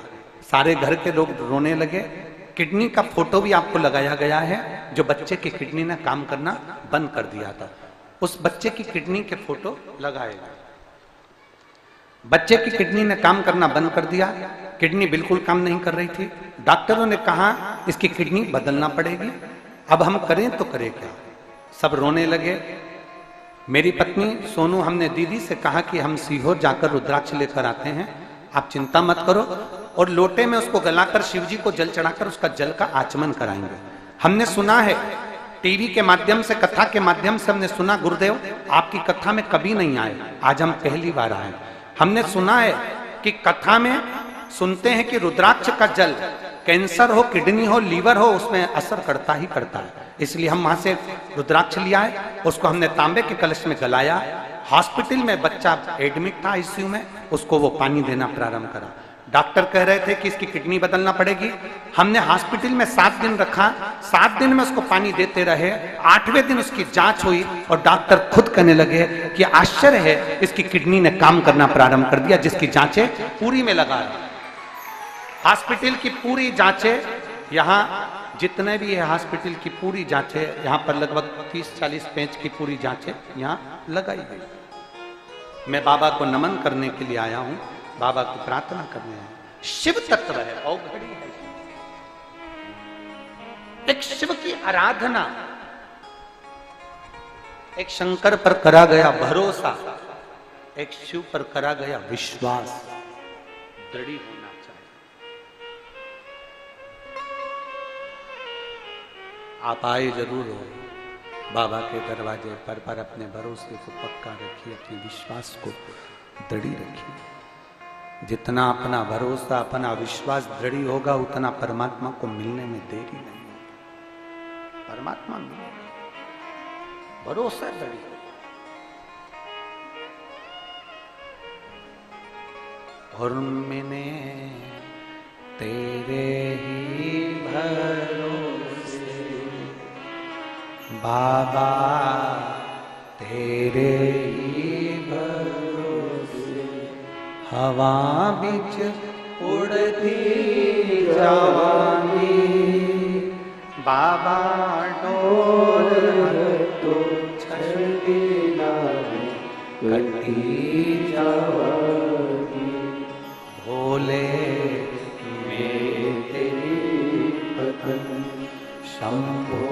सारे घर के लोग रोने लगे। किडनी का फोटो भी आपको लगाया गया है, जो बच्चे की किडनी ने काम करना बंद कर दिया था, उस बच्चे की किडनी के फोटो लगाए गए। बच्चे की किडनी ने काम करना बंद कर दिया, किडनी बिल्कुल काम नहीं कर रही थी। डॉक्टरों ने कहा इसकी किडनी बदलना पड़ेगी। अब हम करें तो करें क्या? सब रोने लगे। मेरी पत्नी सोनू, हमने दीदी से कहा कि हम सीहोर जाकर रुद्राक्ष लेकर आते हैं, आप चिंता मत करो, और लोटे में उसको गलाकर शिव जी को जल चढ़ाकर उसका जल का आचमन कराएंगे। हमने सुना है टीवी के माध्यम से, कथा के माध्यम से हमने सुना, गुरुदेव आपकी कथा में कभी नहीं आए, आज हम पहली बार आए। हमने सुना है कि कथा में सुनते हैं कि रुद्राक्ष का जल कैंसर हो, किडनी हो, लीवर हो, उसमें असर करता ही करता है। इसलिए हम वहां से रुद्राक्ष लिया है, उसको हमने तांबे के कलश में गलाया। हॉस्पिटल में बच्चा एडमिट था आईसीयू में, उसको वो पानी देना प्रारंभ करा। डॉक्टर कह रहे थे कि इसकी किडनी बदलना पड़ेगी। हमने हॉस्पिटल में 7 दिन रखा, 7 दिन में उसको पानी देते रहे। 8वें दिन उसकी जांच हुई और डॉक्टर खुद कहने लगे कि आश्चर्य है, इसकी किडनी ने काम करना प्रारंभ कर दिया, जिसकी जांचें पूरी में लगा है। हॉस्पिटल की पूरी जांचें, यहाँ जितने भी है हॉस्पिटल की पूरी जांचें, यहाँ पर लगभग 30-40 पेज की पूरी जांचें यहाँ लगाई गई। मैं बाबा को नमन करने के लिए आया हूँ, बाबा को प्रार्थना करने आया। शिव तत्व है, अवघड़ी है, एक शिव की आराधना, एक शंकर पर करा गया भरोसा, एक शिव पर करा गया विश्वास दृढ़ होना चाहिए। आप आए जरूर हो बाबा के दरवाजे पर अपने भरोसे को पक्का रखिए, अपने विश्वास को दृढ़ रखिए। जितना अपना भरोसा, अपना विश्वास दृढ़ होगा, उतना परमात्मा को मिलने में देरी नहीं होगी। परमात्मा मिलेगा, भरोसा दृढ़ होगा। और मैंने तेरे ही भरोसे बाबा, तेरे ही भरोसे हवा बिच उड़ती जावांगी, बाबा डोर तो छड़ी लावी कटी जावांगी। भोले मैं तेरी भक्ति, शंभो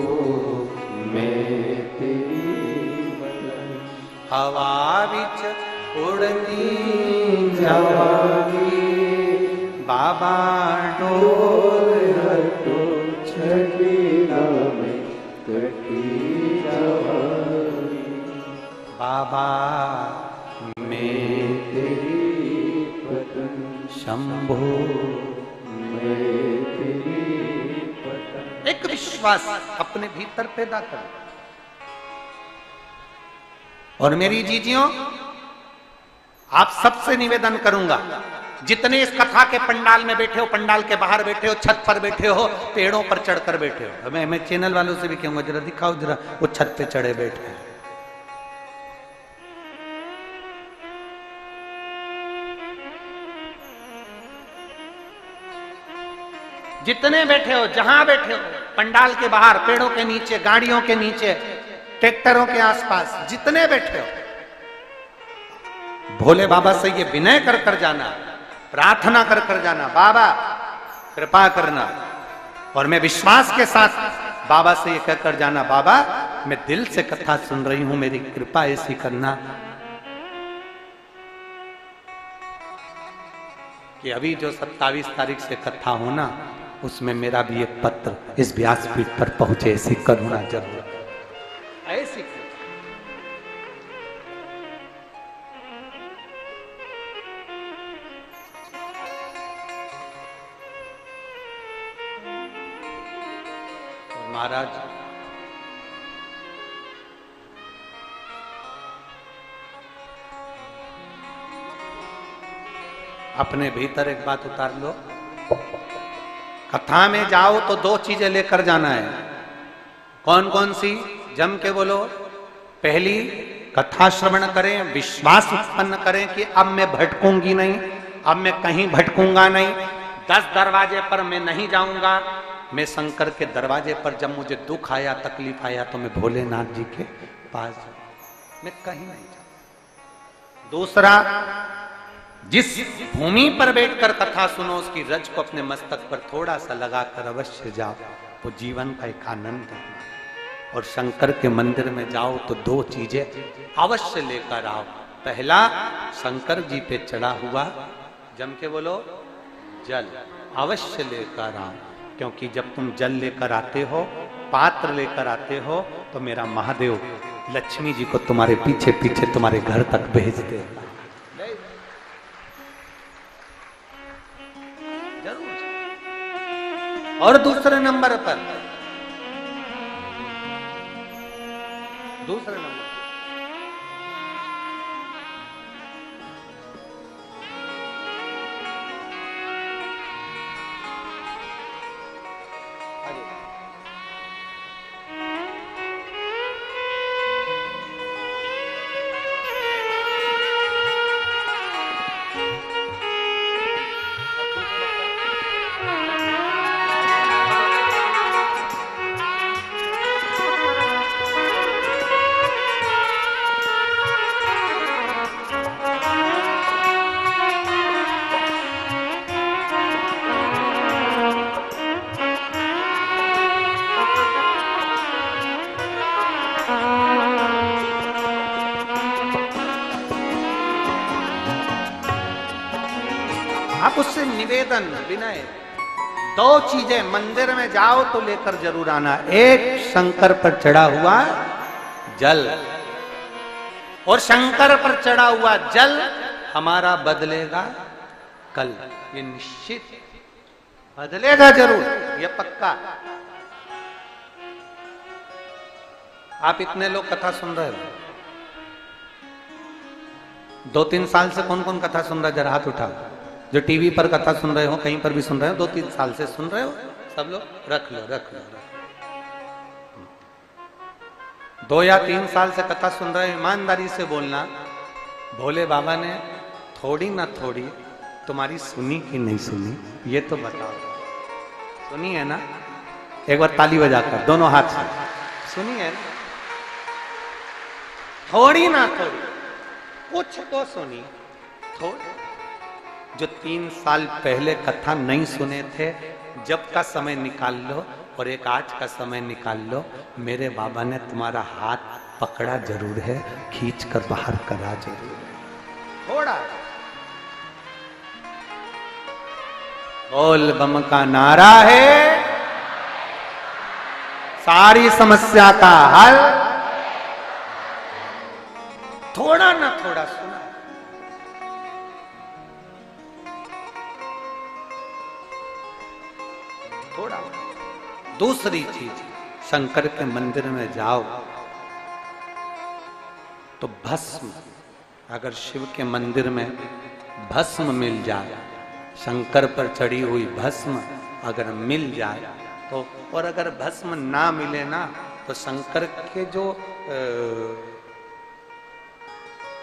मैं तेरी भक्ति, हवा बिच उड़ती जावांगी, बाबा डोर तो छड़ी लावी कटी जावांगी। बाबा मैं तेरी भक्ति, शंभो मैं तेरी भक्ति। एक विश्वास अपने भीतर पैदा करो। और मेरी जीजियों, आप सबसे निवेदन करूंगा, जितने इस कथा के पंडाल में बैठे हो, पंडाल के बाहर बैठे हो, छत पर बैठे हो, पेड़ों पर चढ़कर बैठे हो, मैं चैनल वालों से भी कहूंगा जरा दिखाओ, जरा वो छत पे चढ़े बैठे हैं। जितने बैठे हो, जहां बैठे हो, पंडाल के बाहर, पेड़ों के नीचे, गाड़ियों के नीचे, ट्रैक्टरों के आसपास, जितने बैठे हो, भोले बाबा से ये विनय कर कर जाना, प्रार्थना कर कर जाना, बाबा कृपा करना। और मैं विश्वास के साथ बाबा से ये कहकर जाना, बाबा मैं दिल से कथा सुन रही हूं, मेरी कृपा ऐसी करना कि अभी जो 27 तारीख से कथा होना, उसमें मेरा भी एक पत्र इस व्यासपीठ पर पहुंचे, ऐसी करुणा जरूर, ऐसी महाराज अपने भीतर एक बात उतार लो। कथा में जाओ तो दो चीजें लेकर जाना है। कौन कौन सी? जम के बोलो। पहली, कथा श्रवण करें, विश्वास उत्पन्न करें कि अब मैं भटकूंगी नहीं, अब मैं कहीं भटकूंगा नहीं, 10 दरवाजे पर मैं नहीं जाऊंगा, मैं शंकर के दरवाजे पर जब मुझे दुख आया, तकलीफ आया तो मैं भोलेनाथ जी के पास जाऊं, मैं कहीं नहीं जाऊं। दूसरा, जिस भूमि पर बैठकर कथा सुनो उसकी रज को अपने मस्तक पर थोड़ा सा लगाकर अवश्य जाओ, वो जीवन का एक आनंद है। और शंकर के मंदिर में जाओ तो 2 चीजें अवश्य लेकर आओ। पहला, शंकर जी पे चढ़ा हुआ, जम के बोलो, जल अवश्य लेकर आओ, क्योंकि जब तुम जल लेकर आते हो, पात्र लेकर आते हो, तो मेरा महादेव लक्ष्मी जी को तुम्हारे पीछे पीछे तुम्हारे घर तक भेजते हैं। और दूसरे नंबर पर, दूसरे नंबर आप उससे निवेदन, विनय, 2 चीजें मंदिर में जाओ तो लेकर जरूर आना। एक, शंकर पर चढ़ा हुआ जल, और शंकर पर चढ़ा हुआ जल हमारा बदलेगा कल, ये निश्चित बदलेगा जरूर, ये पक्का। आप इतने लोग कथा सुन रहे हो, 2-3 साल से कौन कौन कथा सुन रहा है? जरा हाथ उठाओ। जो टीवी पर कथा सुन रहे हो, कहीं पर भी सुन रहे हो, 2-3 साल से सुन रहे हो, सब लोग रख लो, रख लो, रख लो। 2 या 3 साल से कथा सुन रहे हो, ईमानदारी से बोलना, भोले बाबा ने थोड़ी ना थोड़ी तुम्हारी सुनी कि नहीं सुनी, ये तो बताओ। सुनी है ना? एक बार ताली बजाकर दोनों हाथ से, सुनी है ना? थोड़ी ना थोड़ी, कुछ तो सुनी, थोड़ी। जो 3 साल पहले कथा नहीं सुने थे, जब का समय निकाल लो और एक आज का समय निकाल लो, मेरे बाबा ने तुम्हारा हाथ पकड़ा जरूर है, खींच कर बाहर करा जरूर है, थोड़ा। बोल बम का नारा है, सारी समस्या का हल, थोड़ा ना थोड़ा सुना। थोड़ा। दूसरी चीज, शंकर के मंदिर में जाओ तो भस्म, अगर शिव के मंदिर में भस्म मिल जाए, शंकर पर चढ़ी हुई भस्म अगर मिल जाए तो, और अगर भस्म ना मिले ना, तो शंकर के जो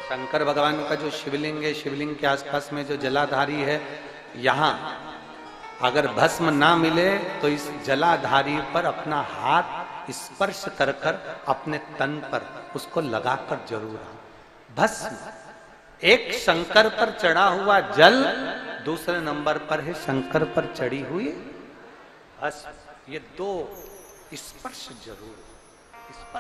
शंकर भगवान का जो शिवलिंग है, शिवलिंग के आसपास में जो जलाधारी है, यहाँ अगर भस्म ना मिले तो इस जलाधारी पर अपना हाथ स्पर्श कर कर अपने तन पर उसको लगाकर जरूर आओ। भस्म, एक शंकर पर चढ़ा हुआ जल, दूसरे नंबर पर है शंकर पर चढ़ी हुई भस्म। ये 2 स्पर्श जरूर, स्पर्श